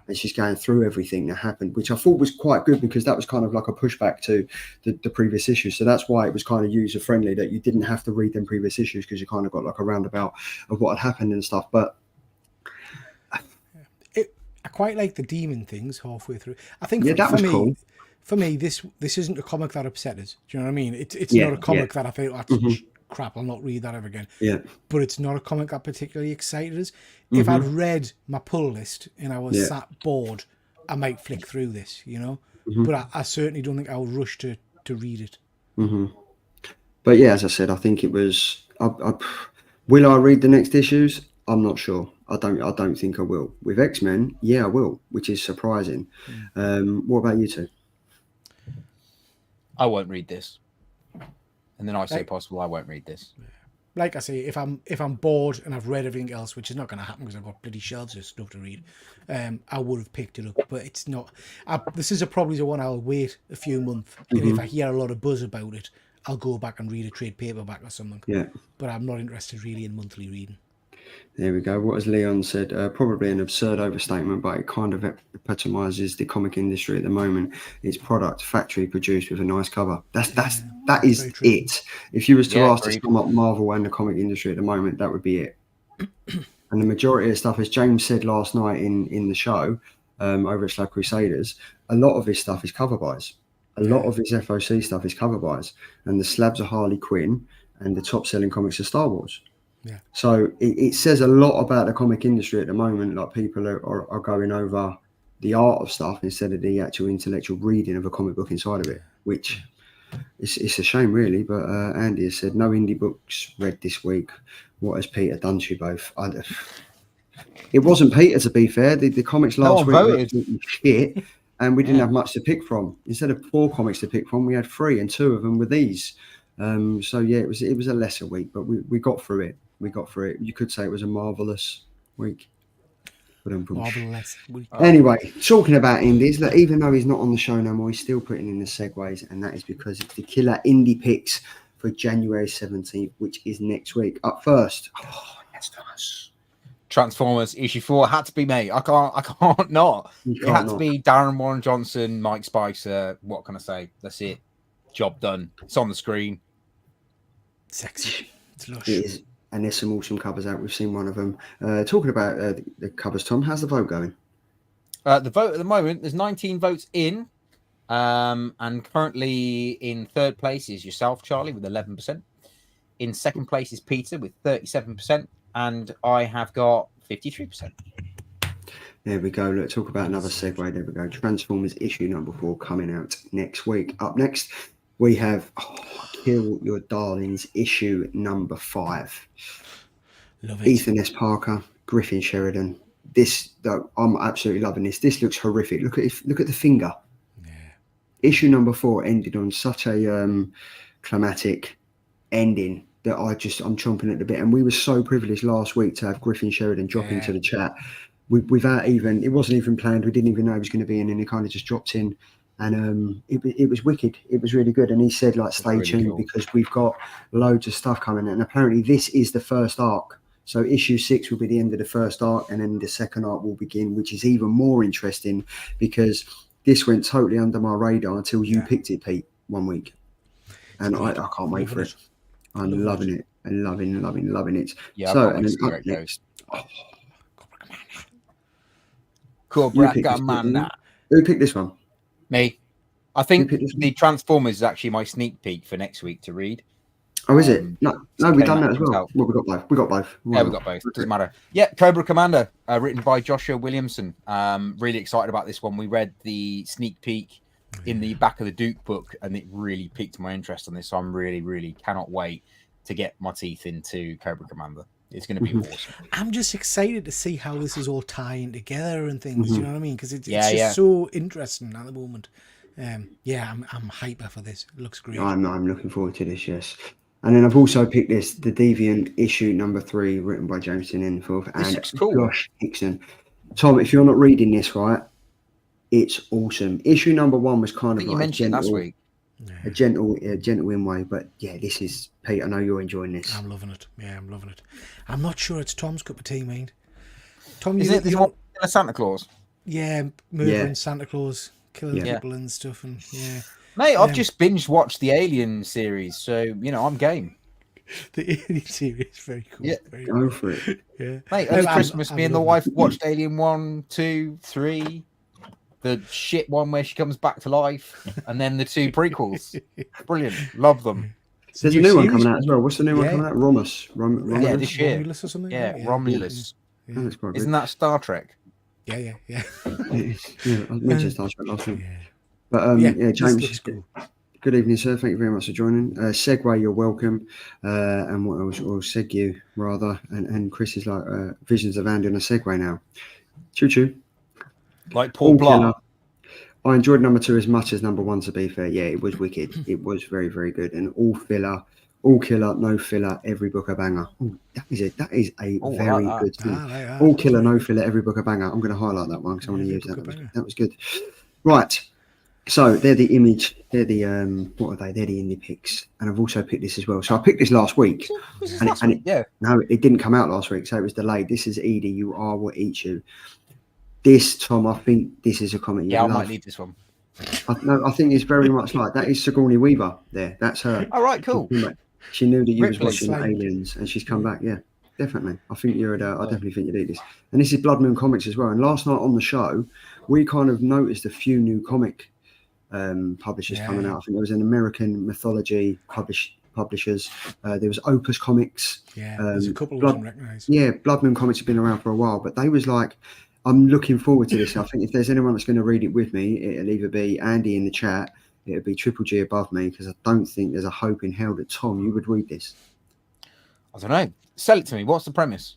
and she's going through everything that happened, which I thought was quite good because that was kind of like a pushback to the previous issues. So that's why it was kind of user friendly, that you didn't have to read them previous issues because you kind of got like a roundabout of what had happened and stuff. But I quite like the demon things halfway through. I think that was cool. For me, this isn't a comic that upset us. Do you know what I mean? It's not a comic that I feel that's crap, I'll not read that ever again. Yeah. But it's not a comic that particularly excited us. If I'd read my pull list and I was sat bored, I might flick through this, you know. But I certainly don't think I would rush to read it. But yeah, as I said, I think it was. Will I read the next issues? I'm not sure. I don't think I will. With X-Men, yeah, I will, which is surprising. What about you two? I won't read this. And then I say possible I won't read this. Like I say, if I'm bored and I've read everything else, which is not going to happen because I've got bloody shelves of stuff to read, I would have picked it up. But it's not. This is probably the one I'll wait a few months, and if I hear a lot of buzz about it, I'll go back and read a trade paperback or something. Yeah. But I'm not interested really in monthly reading. There we go. What has Leon said? Probably an absurd overstatement, but it kind of epitomizes the comic industry at the moment. It's product factory produced with a nice cover. That is it. If you was to ask to sum up Marvel and the comic industry at the moment, that would be it. And the majority of stuff, as James said last night in the show over at Slab Crusaders, a lot of his stuff is cover buys. A lot of his FOC stuff is cover buys, and the slabs are Harley Quinn, and the top selling comics are Star Wars. Yeah. So it says a lot about the comic industry at the moment. Like people are going over the art of stuff instead of the actual intellectual reading of a comic book inside of it, which it's a shame really. But Andy has said no indie books read this week. What has Peter done to you both? It wasn't Peter, to be fair. The comics last week were shit, and we didn't have much to pick from. Instead of 4 comics to pick from, we had 3, and 2 of them were these. So yeah, it was a lesser week, but we got through it. You could say it was a marvelous week. Marvelous week. Anyway, talking about indies, that even though he's not on the show no more, he's still putting in the segues, and that is because it's the killer indie picks for January 17th, which is next week. Up first, that's nice. Transformers issue 4 had to be me. I can't not. It had to be Darren Warren Johnson, Mike Spicer. What can I say? That's it. Job done. It's on the screen. Sexy. It's lush. It is. And there's some awesome covers out. We've seen one of them. Talking about the covers, Tom, how's the vote going? The vote at the moment, there's 19 votes in. And currently in third place is yourself, Charlie, with 11%. In second place is Peter with 37%. And I have got 53%. There we go. Let's talk about another segue. There we go. Transformers issue number 4 coming out next week. Up next, we have Kill Your Darlings issue number 5. Love it. Ethan S. Parker, Griffin Sheridan. This, though, I'm absolutely loving this. This looks horrific. Look at the finger. Yeah. Issue number 4 ended on such a climatic ending that I'm chomping at the bit. And we were so privileged last week to have Griffin Sheridan drop into the chat without even, it wasn't even planned. We didn't even know he was going to be in, and he kind of just dropped in. And it was wicked. It was really good. And he said, like, stay tuned because we've got loads of stuff coming. And apparently this is the first arc. So issue 6 will be the end of the first arc, and then the second arc will begin, which is even more interesting because this went totally under my radar until you picked it, Pete, one week. And I can't wait for it. I'm loving it and loving it. Yeah, so, and then Cobra picked this one, didn't you? Commander. Who picked this one? Me. I think picked this one? the Transformers is actually my sneak peek for next week to read. Oh, is it? No, we've done that as well. Out. Well, we got both. We got both. Yeah, we got both. Doesn't matter. Yeah, Cobra Commander, written by Joshua Williamson. Really excited about this one. We read the sneak peek in the back of the Duke book, and it really piqued my interest on this. So I'm really, really cannot wait to get my teeth into Cobra Commander. It's going to be awesome. I'm just excited to see how this is all tying together and things. You know what I mean? Because it's just so interesting at the moment. I'm hyper for this. It looks great. I'm looking forward to this. Yes. And then I've also picked this, The Deviant, issue number 3, written by James Enforth and Josh Hickson. Tom, if you're not reading this, right, it's awesome. Issue number 1 was kind of like you mentioned last week. A gentle in way, but yeah, this is Pete. I know you're enjoying this. I'm loving it. Yeah, I'm loving it. I'm not sure it's Tom's cup of tea, mate. Tom, is it this one Santa Claus? Yeah, murdering Santa Claus, killing people and stuff, and Mate, I've just binge watched the Alien series, so you know I'm game. The Alien series, very cool. Yeah, go for it. Yeah, mate. Over Christmas, me and the wife watched Alien 1, 2, 3. The shit one where she comes back to life, and then the 2 prequels. Brilliant, love them. There's a new one coming out as well. What's the new one coming out? Romulus. Yeah, this year. Romulus or something. Yeah, Romulus. Yeah. That's quite good. Isn't that Star Trek? Yeah. I mentioned Star Trek last week. But James. Cool. Good evening, sir. Thank you very much for joining. Segway, you're welcome. And what else? Or Seg you rather. And Chris is like visions of Andy on a Segway now. Choo choo. Like Paul Blart. I enjoyed number 2 as much as number 1, to be fair. Yeah, it was wicked. It was very, very good. And all filler, all killer, no filler, every book a banger. Ooh, that is a very good thing. All killer, no filler, every book a banger. I'm going to highlight that one because I want to use that. That was good. Right. So they're the image. They're the what are they? They're the indie picks. And I've also picked this as well. So I picked this last week. No, it didn't come out last week, so it was delayed. This is Edie. You are what eats you. This, Tom, I think this is a comment. I might need this one. I think it's very much like that is Sigourney Weaver there. That's her. All right, cool. She knew that you was watching Aliens, and she's come back. Yeah, definitely. I think you're at. I definitely think you'd eat this. And this is Blood Moon Comics as well. And last night on the show, we kind of noticed a few new comic publishers coming out. I think there was an American mythology publishers. There was Opus Comics. Yeah, there's a couple of them recognised. Yeah, Blood Moon Comics have been around for a while, but they was like. I'm looking forward to this. I think if there's anyone that's going to read it with me, it'll either be Andy in the chat, it'll be Triple G above me, because I don't think there's a hope in hell that Tom, you would read this. I don't know. Sell it to me. What's the premise?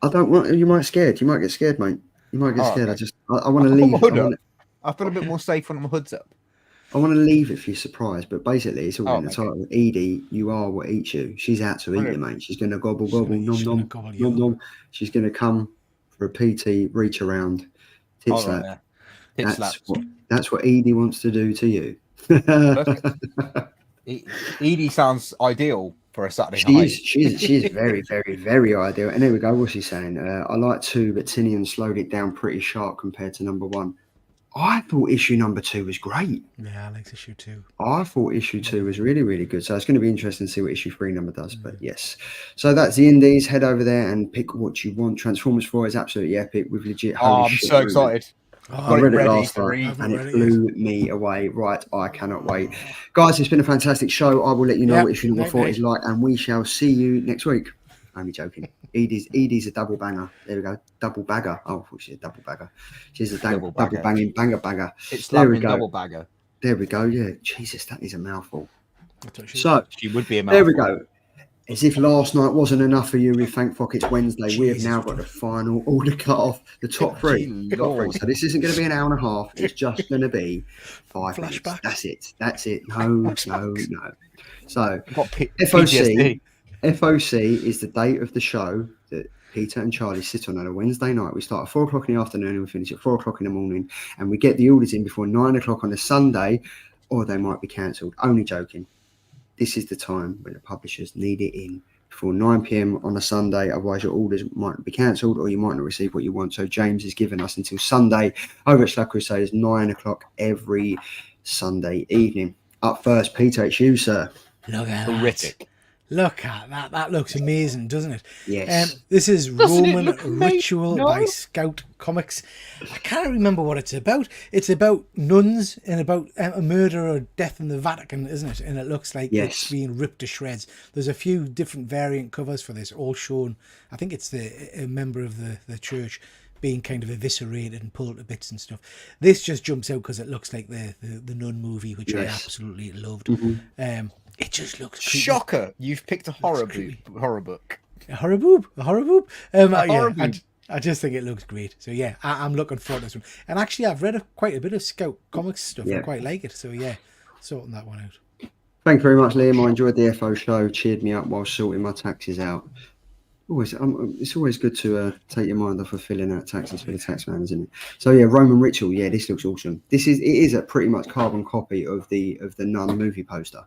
I don't want. You might get scared. You might get scared, mate. You might get scared. Okay. I want to leave. I feel a bit more safe when my hood's up. I want to leave it for your surprise, but basically it's all in the title. Edie, you are what eats you. She's out to eat you, mate. She's going to gobble, nom, nom. She's going to come. For a PT reach around, that's what Edie wants to do to you. Edie sounds ideal for a Saturday night. She's very, very, very ideal. And there we go. What's he saying? I like 2, but Tinian slowed it down pretty sharp compared to number 1. I thought issue number 2 was great. Yeah, I like issue 2. I thought issue 2 was really, really good. So it's going to be interesting to see what issue 3 number does. But yes. So that's the indies. Head over there and pick what you want. Transformers 4 is absolutely epic with legit. I'm so excited. I read it last night and it blew me away. Right. I cannot wait. Guys, it's been a fantastic show. I will let you know what issue number 4 is like, and we shall see you next week. Only joking. Edie's a double banger. There we go. Double bagger. Oh, I thought she was a double bagger. She's a double banging banger. It's there we go. Double bagger. There we go. Yeah. Jesus, that is a mouthful. So she would be a mouthful. There we go. As if last night wasn't enough for you with Thank Fuck It's Wednesday, we have now got the final order cut off, the top 3. So this isn't going to be an hour and a half. It's just going to be 5 minutes. That's it. No. So FOC is the date of the show that Peter and Charlie sit on a Wednesday night. We start at 4 o'clock in the afternoon and we finish at 4 o'clock in the morning. And we get the orders in before 9 o'clock on a Sunday, or they might be cancelled. Only joking. This is the time when the publishers need it in before 9 p.m. on a Sunday. Otherwise, your orders might be cancelled or you might not receive what you want. So James has given us until Sunday over at Slug Crusaders, 9 o'clock every Sunday evening. Up first, Peter, it's you, sir. Look at horrific. Look at that. That looks amazing, doesn't it? Yes. This is Doesn't it Roman look amazing? Ritual No. by Scout Comics. I can't remember what it's about. It's about nuns and about a murder or death in the Vatican, isn't it? And it looks like Yes. it's being ripped to shreds. There's a few different variant covers for this, all shown. I think it's a member of the church being kind of eviscerated and pulled to bits and stuff. This just jumps out because it looks like the Nun movie, which I Yes. absolutely loved. Mm-hmm. It just looks creepy. Shocker! You've picked a horror creepy. book. A horror boob. horror boob. I just think it looks great. So yeah, I'm looking forward to this one. And actually, I've read quite a bit of Scout Comics stuff. Yeah. I quite like it. So yeah, sorting that one out. Thank you very much, Liam. I enjoyed the FO show. Cheered me up while sorting my taxes out. It's always good to take your mind off of filling out taxes for the tax man, isn't it? So yeah, Roman Ritual. Yeah, this looks awesome. It is a pretty much carbon copy of the Nun movie poster.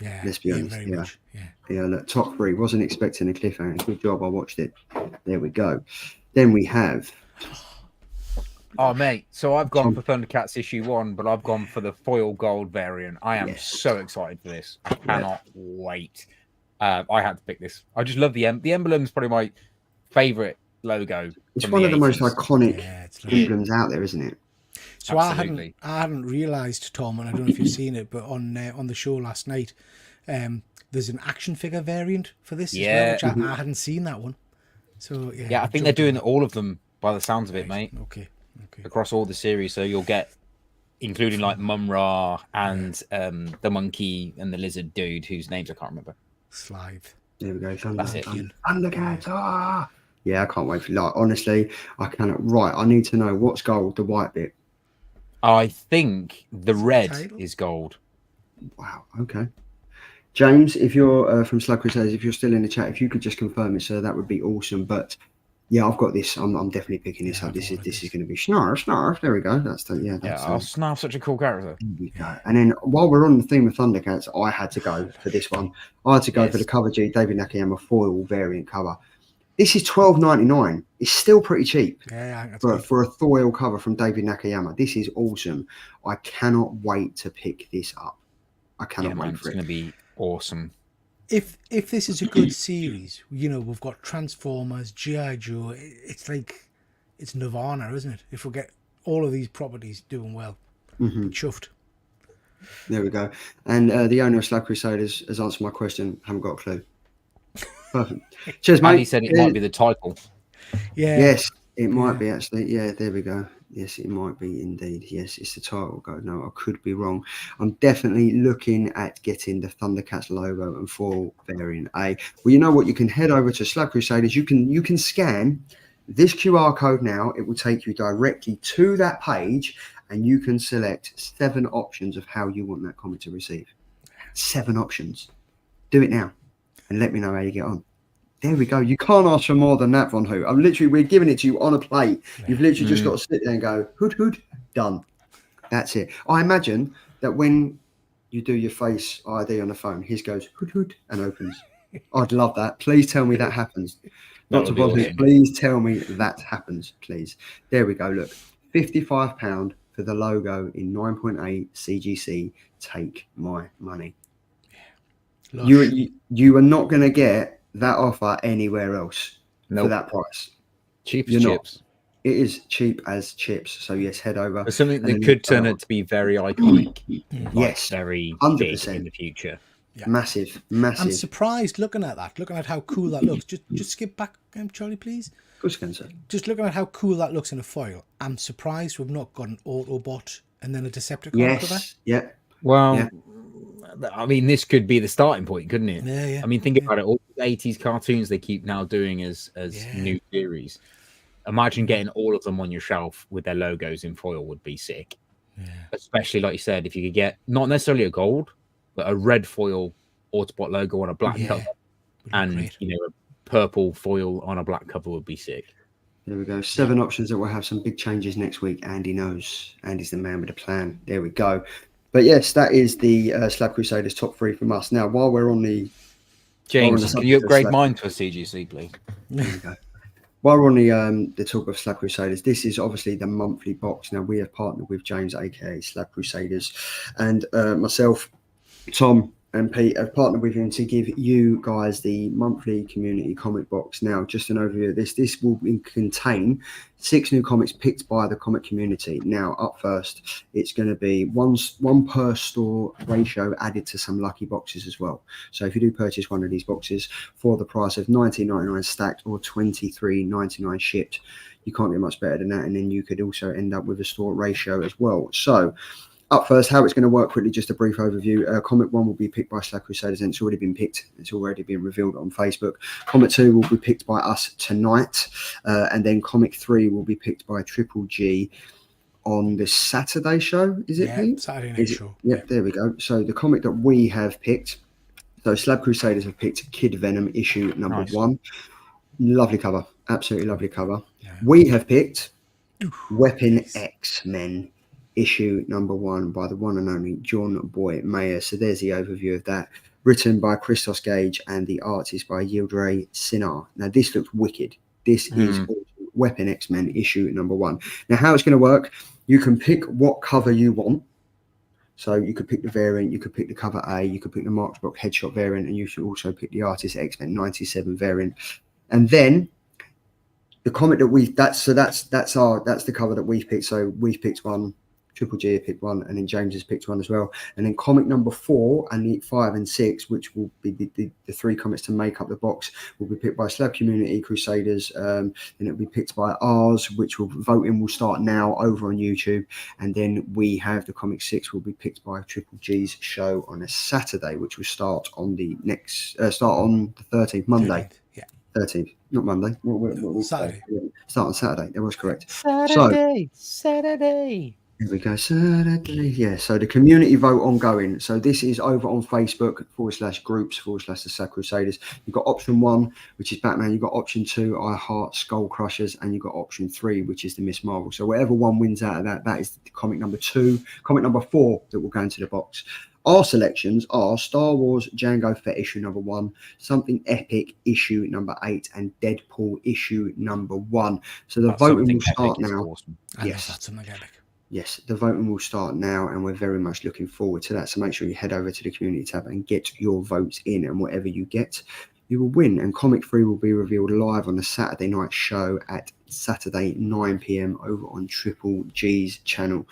Yeah, Let's be honest. very Yeah. much. Yeah. Yeah, look, top 3. Wasn't expecting a cliffhanger. Good job. I watched it. There we go. Then we have. Oh, mate. So I've gone for Thundercats issue 1, but I've gone for the foil gold variant. I am Yes. so excited for this. I cannot wait. I had to pick this. I just love the emblem's probably my favorite logo. It's from one of the most 80s. iconic Yeah, it's lovely. emblems out there, isn't it? So Absolutely. I hadn't realised, Tom, and I don't know if you've seen it, but on the show last night, there's an action figure variant for this Yeah. as well, which I hadn't seen that one. So yeah, Yeah, I think they're doing all of them by the sounds of it, mate, Okay. across all the series. So you'll get, including like Mum-Ra and the monkey and the lizard dude, whose names I can't remember. Slithe. There we go. That's it. Thundercats. Ah! Yeah, I can't wait for like. Honestly, I cannot. Right, I need to know what's gold, the white bit. I think the red title? is gold. Wow. Okay. James, if you're from Slug Crusaders, if you're still in the chat, if you could just confirm it, sir, that would be awesome. But yeah, I've got this. I'm definitely picking this Yeah, up. I This thought is it going to be snarf. There we go. That's the Yeah, That's Snarf's such a cool character. There we go. And then while we're on the theme of Thundercats, I had to go for this one. I had to go for the cover G David Nakayama foil variant cover. This is $12.99. It's still pretty cheap Yeah, that's for a foil cover from David Nakayama. This is awesome. I cannot wait to pick this up. I cannot Yeah, wait man, it's for going it. to be awesome. If this is a good series, you know, we've got Transformers, G.I. Joe. It's like it's Nirvana, isn't it? If we get all of these properties doing well, chuffed. There we go. And the owner of Slug Crusaders has answered my question. Haven't got a clue. Perfect. Cheers, mate. And he said it might be the title. Yeah. Yes, it might be actually. Yeah, there we go. Yes, it might be indeed. Yes, it's the title. Go. No, I could be wrong. I'm definitely looking at getting the Thundercats logo and foil variant A. Well, you know what? You can head over to Slug Crusaders. You can scan this QR code now. It will take you directly to that page, and you can select 7 options of how you want that comic to receive. 7 options. Do it now, and let me know how you get on. There we go. You can't ask for more than that, Von Hu. We're giving it to you on a plate. You've literally just got to sit there and go, hood, done. That's it. I imagine that when you do your face ID on the phone, his goes, hood, and opens. I'd love that. Please tell me that happens. Dr. Von Hu, please tell me that happens, please. There we go. Look, £55 for the logo in 9.8 CGC. Take my money. You are not going to get that offer anywhere else for that price. Cheap as You're chips. Not. It is cheap as chips. So yes, head over. But something that could turn out to be very iconic. Yes, very 100%. big in the future. Yeah. Massive. I'm surprised looking at how cool that looks. Just skip back, Charlie, please. Good scan, sir. Just looking at how cool that looks in a foil. I'm surprised we've not got an Autobot and then a Decepticon cover. Yes. Yeah. Well, Yeah. I mean, this could be the starting point, couldn't it? Yeah. I mean, think about it. All the 80s cartoons they keep now doing as new series. Imagine getting all of them on your shelf with their logos in foil would be sick. Yeah. Especially, like you said, if you could get not necessarily a gold, but a red foil Autobot logo on a black cover, and great. a purple foil on a black cover would be sick. There we go. 7 options that will have some big changes next week. Andy knows. Andy's the man with a plan. There we go. But yes, that is the Slab Crusaders top 3 from us. Now, while we're on the James, can you upgrade mine to a CGC, please? There we go. While we're on the talk of Slab Crusaders, this is obviously the monthly box. Now, we have partnered with James, aka Slab Crusaders, and myself, Tom, and Pete have partnered with him to give you guys the monthly community comic box. Now, just an overview of this. This will contain 6 new comics picked by the comic community. Now, up first, it's going to be one per store ratio added to some lucky boxes as well. So if you do purchase one of these boxes for the price of $19.99 stacked or $23.99 shipped, you can't get much better than that. And then you could also end up with a store ratio as well. So up first, how it's going to work quickly, just a brief overview. Comic 1 will be picked by Slab Crusaders, and it's already been picked. It's already been revealed on Facebook. Comic 2 will be picked by us tonight. And then Comic 3 will be picked by Triple G on the Saturday show. Is it, Pete? Saturday night show. Yeah, there we go. So the comic that we have picked, so Slab Crusaders have picked Kid Venom issue number 1. Lovely cover. Absolutely lovely cover. Yeah. We have picked Weapon X-Men issue number 1 by the one and only John Boy Mayer. So there's the overview of that, written by Christos Gage and the art is by Yildiray Sinar. Now this looks wicked. This is Weapon X-Men issue number 1. Now how it's going to work, you can pick what cover you want. So you could pick the variant, you could pick the cover A, you could pick the Mark Brock headshot variant, and you should also pick the Artist X-Men 97 variant. And then the comic that that's the cover that we've picked. So we've picked one, Triple G picked one, and then James has picked one as well. And then comic number 4 and the 5 and 6, which will be the 3 comics to make up the box, will be picked by Slab Community Crusaders, and it'll be picked by ours, which voting will start now over on YouTube. And then we have the comic 6 will be picked by Triple G's show on a Saturday, which will start on the 13th, Monday. 13th, not Monday. Saturday. Start on Saturday. That was correct. Saturday. Here we go, Saturday. Yeah, so the community vote ongoing. So this is over on Facebook /groups /the Slab Crusaders. You've got option 1, which is Batman. You've got option 2, I Heart Skull Crushers, and you've got option 3, which is the Miss Marvel. So whatever one wins out of that, that is the comic number 2, comic number 4 that will go into the box. Our selections are Star Wars Jango Fett issue number 1, Something Epic issue number 8, and Deadpool issue number 1. So the voting will start now. Awesome. Yes, that's something epic. Yes, the voting will start now, and we're very much looking forward to that. So make sure you head over to the community tab and get your votes in, and whatever you get, you will win. And Comic 3 will be revealed live on the Saturday night show at Saturday 9 p.m. over on Triple G's channel.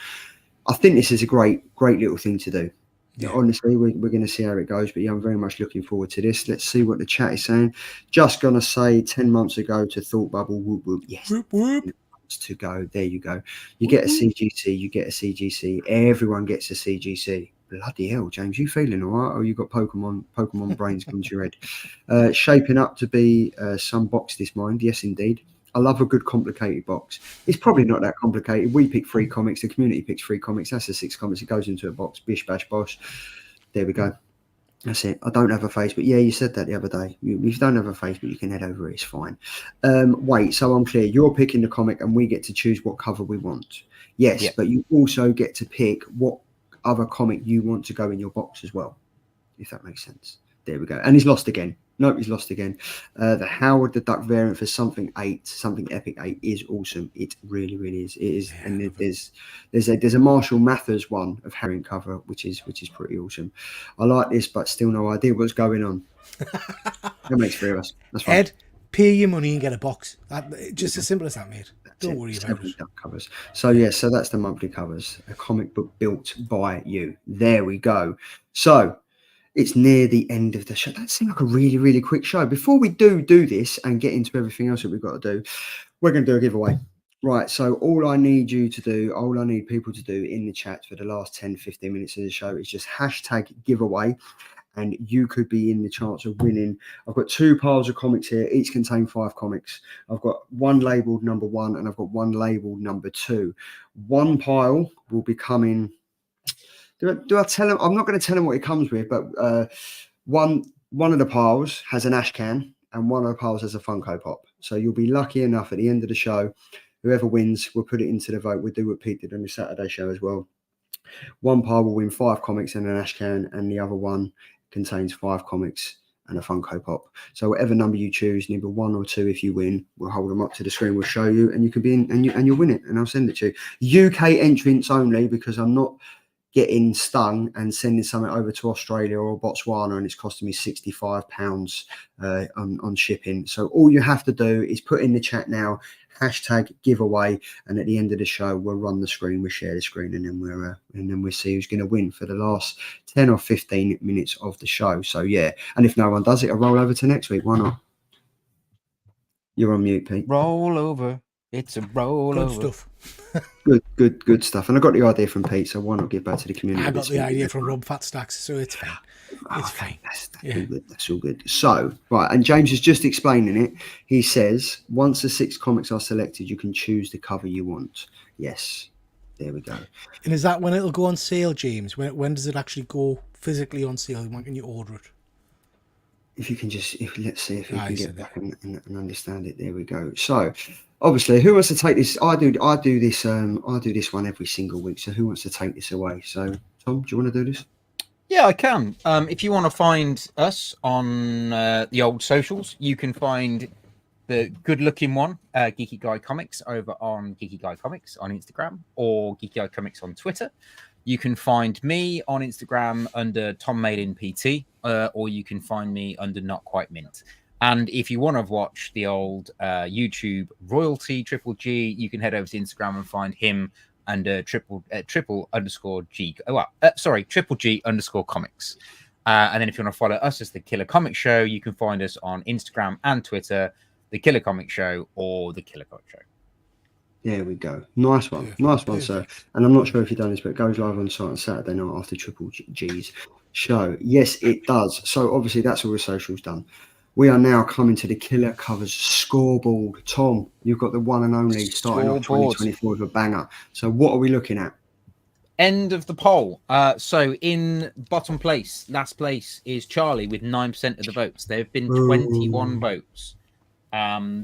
I think this is a great little thing to do. Yeah. Honestly, we're going to see how it goes, but yeah, I'm very much looking forward to this. Let's see what the chat is saying. Just going to say 10 months ago to Thought Bubble, whoop, whoop. Yes. Whoop, whoop. To go. There you go. You get a CGC, you get a CGC. Everyone gets a CGC. Bloody hell, James, you feeling all right? Or you got Pokemon brains come to your head? Shaping up to be some box this mind. Yes, indeed. I love a good complicated box. It's probably not that complicated. We pick 3 comics. The community picks 3 comics. That's the 6 comics. It goes into a box. Bish, bash, bosh. There we go. That's it. I don't have a Facebook. Yeah, you said that the other day. If you don't have a Facebook, you can head over. It's fine. Wait, so I'm clear. You're picking the comic and we get to choose what cover we want. Yes, yeah. But you also get to pick what other comic you want to go in your box as well, if that makes sense. There we go. And he's lost again. Nope, he's lost again. The Howard the Duck variant for Something Epic 8 is awesome. It really, really is. It is, yeah, and there's a Marshall Mathers one of Harry cover, which is pretty awesome. I like this, but still no idea what's going on. That makes 3 of us. That's fine. Ed, pay your money and get a box. Just as simple as that, mate. Don't worry about it. Covers. So yeah, so that's the monthly covers. A comic book built by you. There we go. So it's near the end of the show. That seemed like a really, really quick show. Before we do this and get into everything else that we've got to do, we're going to do a giveaway. Right, so all I need people to do in the chat for the last 10, 15 minutes of the show is just hashtag giveaway, and you could be in the chance of winning. I've got 2 piles of comics here. Each contain 5 comics. I've got one labelled number 1 and I've got one labelled number 2. One pile will be coming... Do I tell him? I'm not going to tell him what it comes with, but one of the piles has an ash can and one of the piles has a Funko Pop. So you'll be lucky enough at the end of the show, whoever wins, we'll put it into the vote. We'll do what Pete did on the Saturday show as well. One pile will win 5 comics and an ash can, and the other one contains 5 comics and a Funko Pop. So whatever number you choose, number 1 or 2, if you win, we'll hold them up to the screen. We'll show you, and you can be in, and you'll win it, and I'll send it to you. UK entrants only, because I'm not getting stung and sending something over to Australia or Botswana, and it's costing me £65 on shipping. So all you have to do is put in the chat now, #giveaway, and at the end of the show we'll run the screen, we'll share the screen, and then we'll see who's going to win for the last 10 or 15 minutes of the show. So yeah, and if no one does it, I'll roll over to next week. Why not? You're on mute, Pete. Roll over. It's a roll Good over. stuff. Good stuff. And I got the idea from Pete, so why not give back to the community? I got the idea from Rob Fatstacks, so it's fine. It's fine. That's all good. That's all good. So, right, and James is just explaining it. He says, once the 6 comics are selected, you can choose the cover you want. Yes. There we go. And is that when it'll go on sale, James? When does it actually go physically on sale? When can you order it? If you can just, let's see if we can get back and understand it. There we go. So, obviously, who wants to take this? I do this one every single week. So, who wants to take this away? So, Tom, do you want to do this? Yeah, I can. If you want to find us on the old socials, you can find the good-looking one, Geeky Guy Comics, over on Geeky Guy Comics on Instagram, or Geeky Guy Comics on Twitter. You can find me on Instagram under Tom Maiden PT, or you can find me under Not Quite Mint. And if you want to watch the old YouTube royalty Triple G, you can head over to Instagram and find him under triple G underscore comics. And then if you want to follow us as the Killer Comic Show, you can find us on Instagram and Twitter, the Killer Comic Show or the Killer Comic Show. There we go. Nice one. Nice one, sir. And I'm not sure if you've done this, but it goes live on site on Saturday night after Triple G's show. Yes, it does. So obviously that's all the socials done. We are now coming to the Killer Covers scoreboard. Tom, you've got the one and only starting off 2024 with a banger. So what are we looking at? End of the poll. So in bottom place, last place is Charlie with 9% of the votes. There have been 21 votes.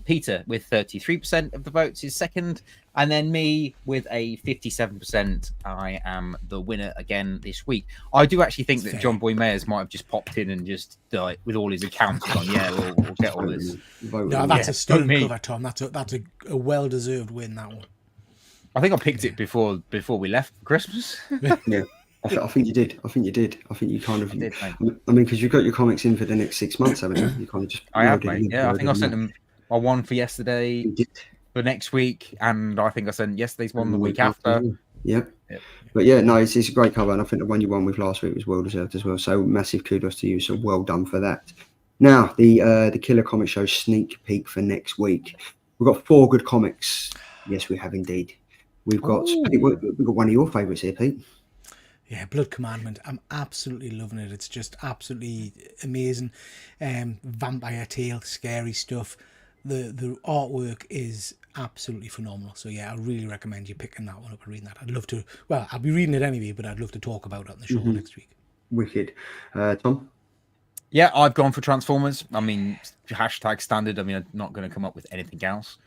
Peter with 33% of the votes is second, and then me with a 57%. I am the winner again this week. I do actually think that John Boy Mayers might have just popped in and just with all his accounts gone, we'll get all this. No, that's a stunning cover, Tom. That's a well-deserved win, that one. I think I picked it before we left for Christmas. Yeah. I think you did. I think you kind of. Did, I mean, because you've got your comics in for the next 6 months, haven't you? You kind of just. I have, mate. Yeah, I think I sent them my one for yesterday, for next week, and I think I sent yesterday's one the week after. Yep. But yeah, no, it's a great cover, and I think the one you won with last week was well deserved as well. So massive kudos to you. So well done for that. Now the Killer Comic Show sneak peek for next week. We've got 4 good comics. Yes, we have indeed. We've got one of your favourites here, Pete. Yeah, Blood Commandment. I'm absolutely loving it. It's just absolutely amazing. Vampire tale, scary stuff. The artwork is absolutely phenomenal. So yeah, I really recommend you picking that one up and reading that. I'd love to. Well, I'll be reading it anyway, but I'd love to talk about it on the show next week. Wicked, Tom. Yeah, I've gone for Transformers. I mean, hashtag standard. I mean, I'm not going to come up with anything else.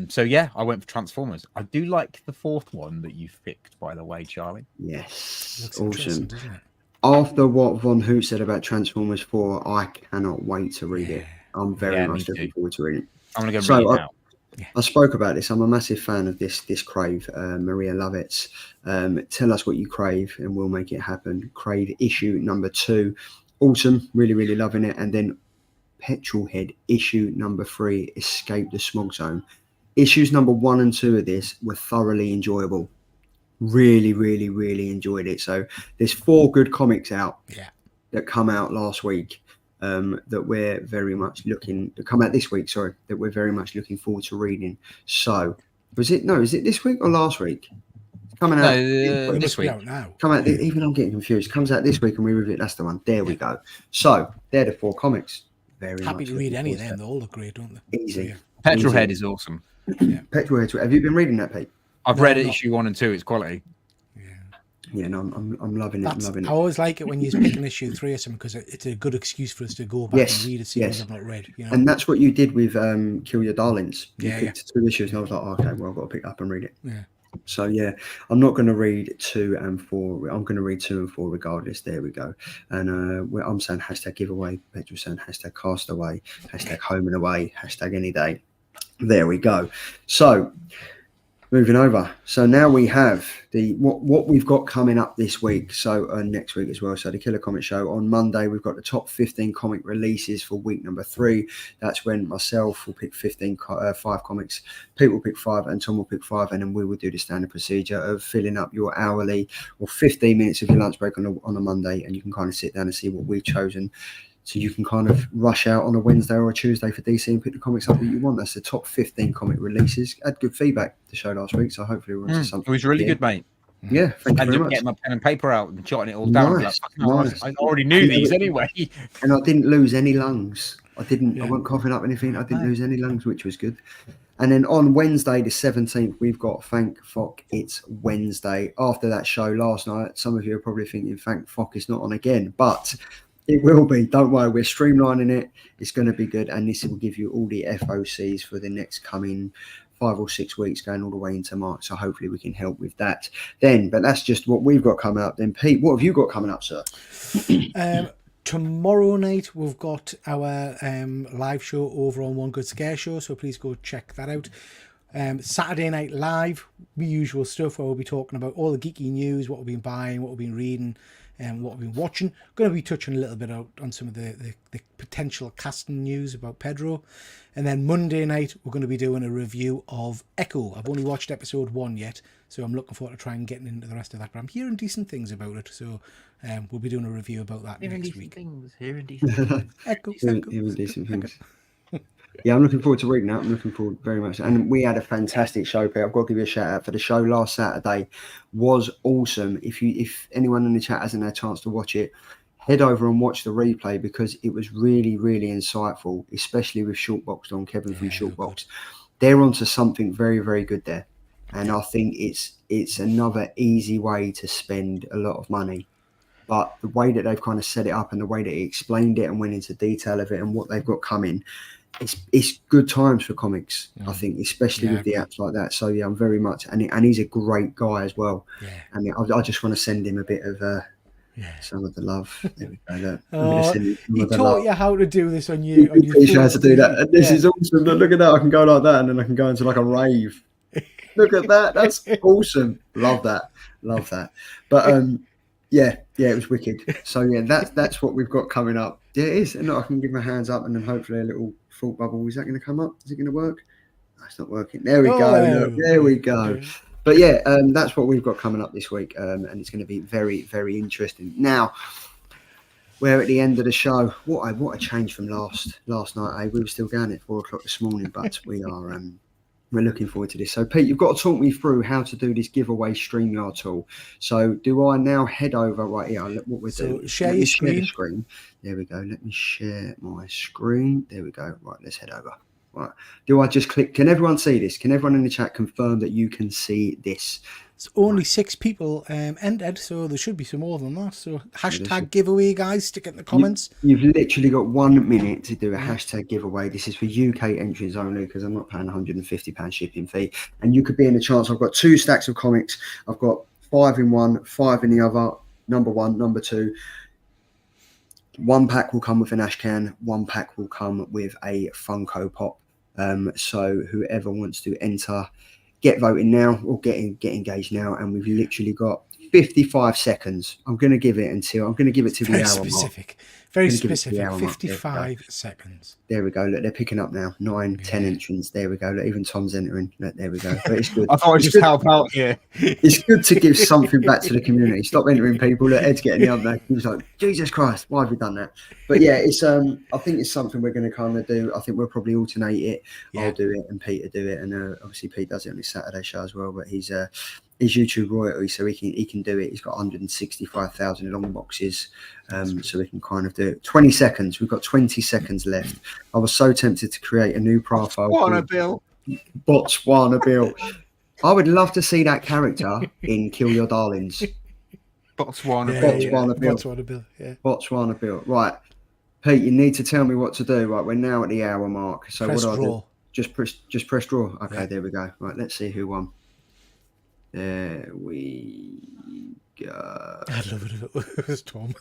So yeah, I went for Transformers. I do like the 4th one that you've picked, by the way, Charlie. Yes, looks awesome. Doesn't it? After what Von Hoot said about Transformers 4, I cannot wait to read it. I'm very much looking forward to reading it. I'm going to go read it now. I spoke about this. I'm a massive fan of this crave, Maria Lovitz. Tell us what you crave and we'll make it happen. Crave issue number 2. Awesome. Really, really loving it. And then Petrolhead issue number 3, Escape the Smog Zone. Issues number 1 and 2 of this were thoroughly enjoyable. Really, really, really enjoyed it. So there's 4 good comics out that come out last week that we're very much that we're very much looking forward to reading. So is it this week or last week? It's coming out this week. Even I'm getting confused. It comes out this week and we review it. That's the one. There we go. So they're the 4 comics. Very happy to read any of them. They all look great, don't they? Easy. Petrolhead is awesome. Petrolhead. Have you been reading that, Pete? I've read issue 1 and 2. It's quality. Yeah, no, I'm loving it. I'm loving it. I always like it when you pick an issue 3 or something because it's a good excuse for us to go back and read a series I've not read. You know? And that's what you did with Kill Your Darlings. You picked 2 issues, and I was like, okay, well, I've got to pick up and read it. Yeah. So yeah, I'm not going to read 2 and 4. I'm going to read 2 and 4 regardless. There we go. And I'm saying #giveaway. Petrol saying #castaway. #home and away. #any day. There we go. So moving over. So now we have what we've got coming up this week. So next week as well. So the Killer Comic Show on Monday, we've got the top 15 comic releases for week number 3. That's when myself will pick 5 comics, Pete will pick 5, and Tom will pick 5, and then we will do the standard procedure of filling up your hourly or 15 minutes of your lunch break on a Monday, and you can kind of sit down and see what we've chosen. So you can kind of rush out on a Wednesday or a Tuesday for DC and pick the comics up that you want. That's the top 15 comic releases. I had good feedback the show last week, so hopefully we're on to something. It was really good, mate. Yeah, thank you And very just much. getting my pen and paper out and jotting it all down. Nice, Like, I already knew these anyway. And I didn't lose any lungs. I Yeah. wasn't coughing up anything. I didn't lose any lungs, which was good. And then on Wednesday, the 17th, we've got Thank Fuck It's Wednesday. After that show last night, some of you are probably thinking, thank fuck it's not on again. But it will be. Don't worry. We're streamlining it. It's going to be good. And this will give you all the FOCs for the next coming 5 or 6 weeks, going all the way into March. So hopefully we can help with that then. But that's just what we've got coming up then. Pete, what have you got coming up, sir? Tomorrow night we've got our live show over on One Good Scare Show, so please go check that out. Saturday Night Live, the usual stuff where we'll be talking about all the geeky news, what we've been buying, what we've been reading, and what we've been watching. Going to be touching a little bit on some of the potential casting news about Pedro. And then Monday night, we're going to be doing a review of Echo. I've only watched episode 1 yet, so I'm looking forward to trying getting into the rest of that. But I'm hearing decent things about it, so we'll be doing a review about that next week. Hearing decent things. Echo. Hearing decent things. Yeah, I'm looking forward to reading that. I'm looking forward very much. And we had a fantastic show, Pete. I've got to give you a shout out for the show last Saturday. Was awesome. If anyone in the chat hasn't had a chance to watch it, head over and watch the replay because it was really, really insightful, especially with Shortboxed on Kevin from Shortbox. They're onto something very, very good there. And I think it's another easy way to spend a lot of money. But the way that they've kind of set it up and the way that he explained it and went into detail of it and what they've got coming, it's good times for comics, I think, especially with the apps like that. So, yeah, I'm very much... And he's a great guy as well. Yeah. And I just want to send him a bit of some of the love. There we go. He taught you how to do this on you. He teach you how to do that. And this is awesome. Look at that. I can go like that and then I can go into like a rave. Look at that. That's awesome. Love that. But... Yeah, it was wicked. So yeah, that's what we've got coming up. Yeah, it is. And I can give my hands up and then hopefully a little thought bubble. Is that going to come up? Is it going to work? No, it's not working. There we go. Look, there we go. But yeah, that's what we've got coming up this week, and it's going to be very, very interesting. Now, we're at the end of the show. What a change from last night. We were still going at 4:00 this morning, but we are. We're looking forward to this. So, Pete, you've got to talk me through how to do this giveaway StreamYard tool. So, do I now head over right here? Look what we're doing. Share your screen. There we go. Let me share my screen. There we go. Right, let's head over. Right. Do I just click? Can everyone see this? Can everyone in the chat confirm that you can see this? It's only 6 people entered, so there should be some more than that. So hashtag giveaway, guys. Stick it in the comments. You've literally got 1 minute to do a hashtag giveaway. This is for UK entries only because I'm not paying £150 shipping fee. And you could be in the chance. I've got 2 stacks of comics. I've got 5 in one, 5 in the other. Number 1, number 2. 1 pack will come with an ash can. 1 pack will come with a Funko Pop. So whoever wants to enter, get voting now or get engaged now, and we've literally got 55 seconds. I'm going to give it to the hour mark. Very specific. 55 seconds. There we go. Look, they're picking up now. 9, 10 entrants. There we go. Look, even Tom's entering. Look, there we go. But it's good. I thought I'd just help out here. It's good to give something back to the community. Stop entering people. Look, Ed's getting the other. He was like, Jesus Christ, why have we done that? But yeah, it's I think it's something we're going to kind of do. I think we'll probably alternate it. Yeah. I'll do it and Peter do it, and obviously Pete does it on his Saturday show as well. But he's YouTube royalty, so he can do it. He's got 165,000 long boxes, so we can kind of do it. 20 seconds. We've got 20 seconds left. I was so tempted to create a new profile. Botswana Bill. I would love to see that character in Kill Your Darlings. Botswana Bill. Yeah. Botswana Bill. Right, Pete, you need to tell me what to do. Right, we're now at the hour mark. So press what do draw. I do? Just press draw. Okay, There we go. Right, let's see who won. There we go. I'd love it if it was Tom.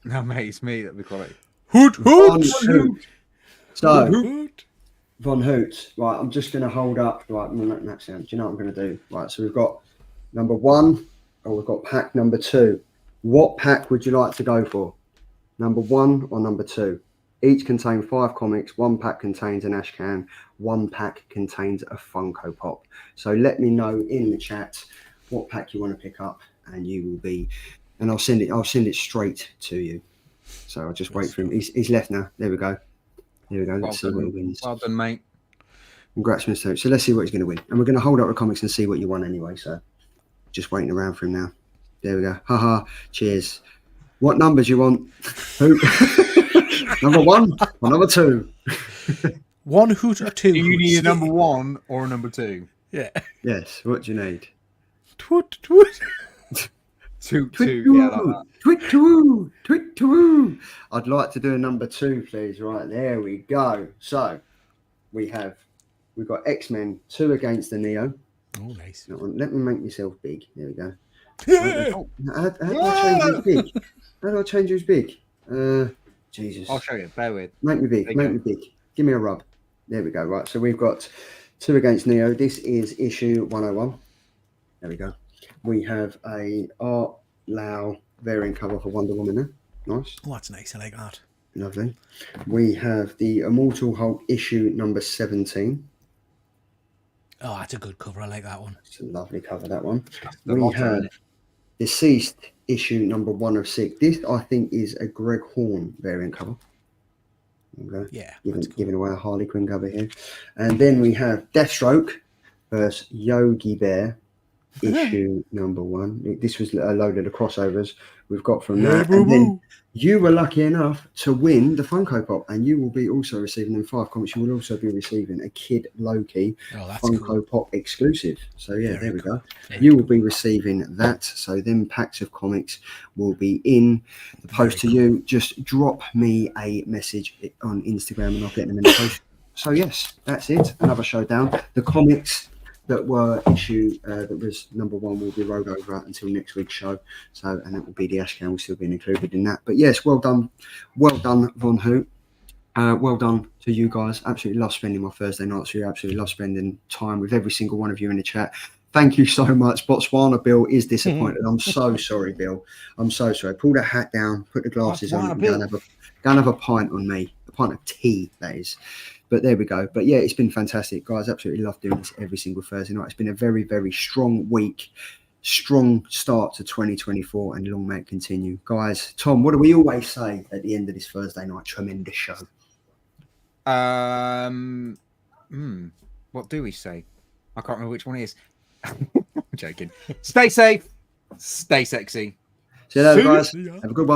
No, mate, it's me that we call it. Hoot. So, Hoot. Von Hoot. Right, I'm just going to hold up. Right, that's it. Do you know what I'm going to do? Right, so we've got number 1, or we've got pack number 2. What pack would you like to go for? Number 1 or number 2? Each contain 5 comics. 1 pack contains an ash can. 1 pack contains a Funko Pop. So let me know in the chat what pack you want to pick up, and you will be. And I'll send it straight to you. So I'll just wait for him. He's left now. There we go. Here we go. Let's see what he wins. Well done, mate. Congrats, Mr. Hoot. So let's see what he's going to win. And we're going to hold up the comics and see what you won anyway. So just waiting around for him now. There we go. Haha. Cheers. What numbers you want? Hoot? Number 1 or number 2? 1 Hoot or 2 Do you Hoots? need a number 1 or a number 2? Yeah. Yes. What do you need? Twit, twit. 2, Tweet 2. Yeah, like that. Tweet to tweet to. I'd like to do a number 2, please. Right, there we go. So we've got X-Men 2 against the Neo. Oh, nice. Let me make myself big. There we go. Yeah. How do I change who's big? How do I change who's big? Jesus. I'll show you. Bear with. Make me big. Make me big. Give me a rub. There we go. Right. So we've got 2 against Neo. This is issue 101. There we go. We have a Art Lau variant cover for Wonder Woman there. Nice. Oh, that's nice. I like that. Lovely. We have the Immortal Hulk issue number 17. Oh, that's a good cover. I like that one. It's a lovely cover, that one. The We motto, have isn't it? Deceased issue number 1 of 6. This, I think, is a Greg Horn variant cover. Okay. Yeah. That's cool. Giving away a Harley Quinn cover here. And then we have Deathstroke versus Yogi Bear issue number 1. This was a load of the crossovers we've got from that. And then you were lucky enough to win the Funko Pop, and you will be also receiving them 5 comics. You will also be receiving a Kid Loki Oh, that's Funko cool. Pop exclusive. So yeah, Very there we cool. go. Very You will be receiving that. So them packs of comics will be in the post to you. Just drop me a message on Instagram and I'll get them in the post. So yes, that's it. Another showdown. The comics that were issue that was number 1 will be rolled over until next week's show. So, and it will be the Ashcan will still be included in that. But yes, well done, Von Hoot. Well done to you guys. Absolutely love spending my Thursday nights with you. Absolutely love spending time with every single one of you in the chat. Thank you so much. Botswana Bill is disappointed. I'm so sorry, Bill. I'm so sorry. Pull the hat down, put the glasses on, and go and have a pint on me. A pint of tea, that is. But there we go. But yeah, it's been fantastic, guys. Absolutely love doing this every single Thursday night. It's been a very, very strong week, strong start to 2024, and long may it continue. Guys, Tom, what do we always say at the end of this Thursday night tremendous show? What do we say? I can't remember which one it is. I'm joking. Stay safe. Stay sexy. See you later, guys. See ya. Have a good one.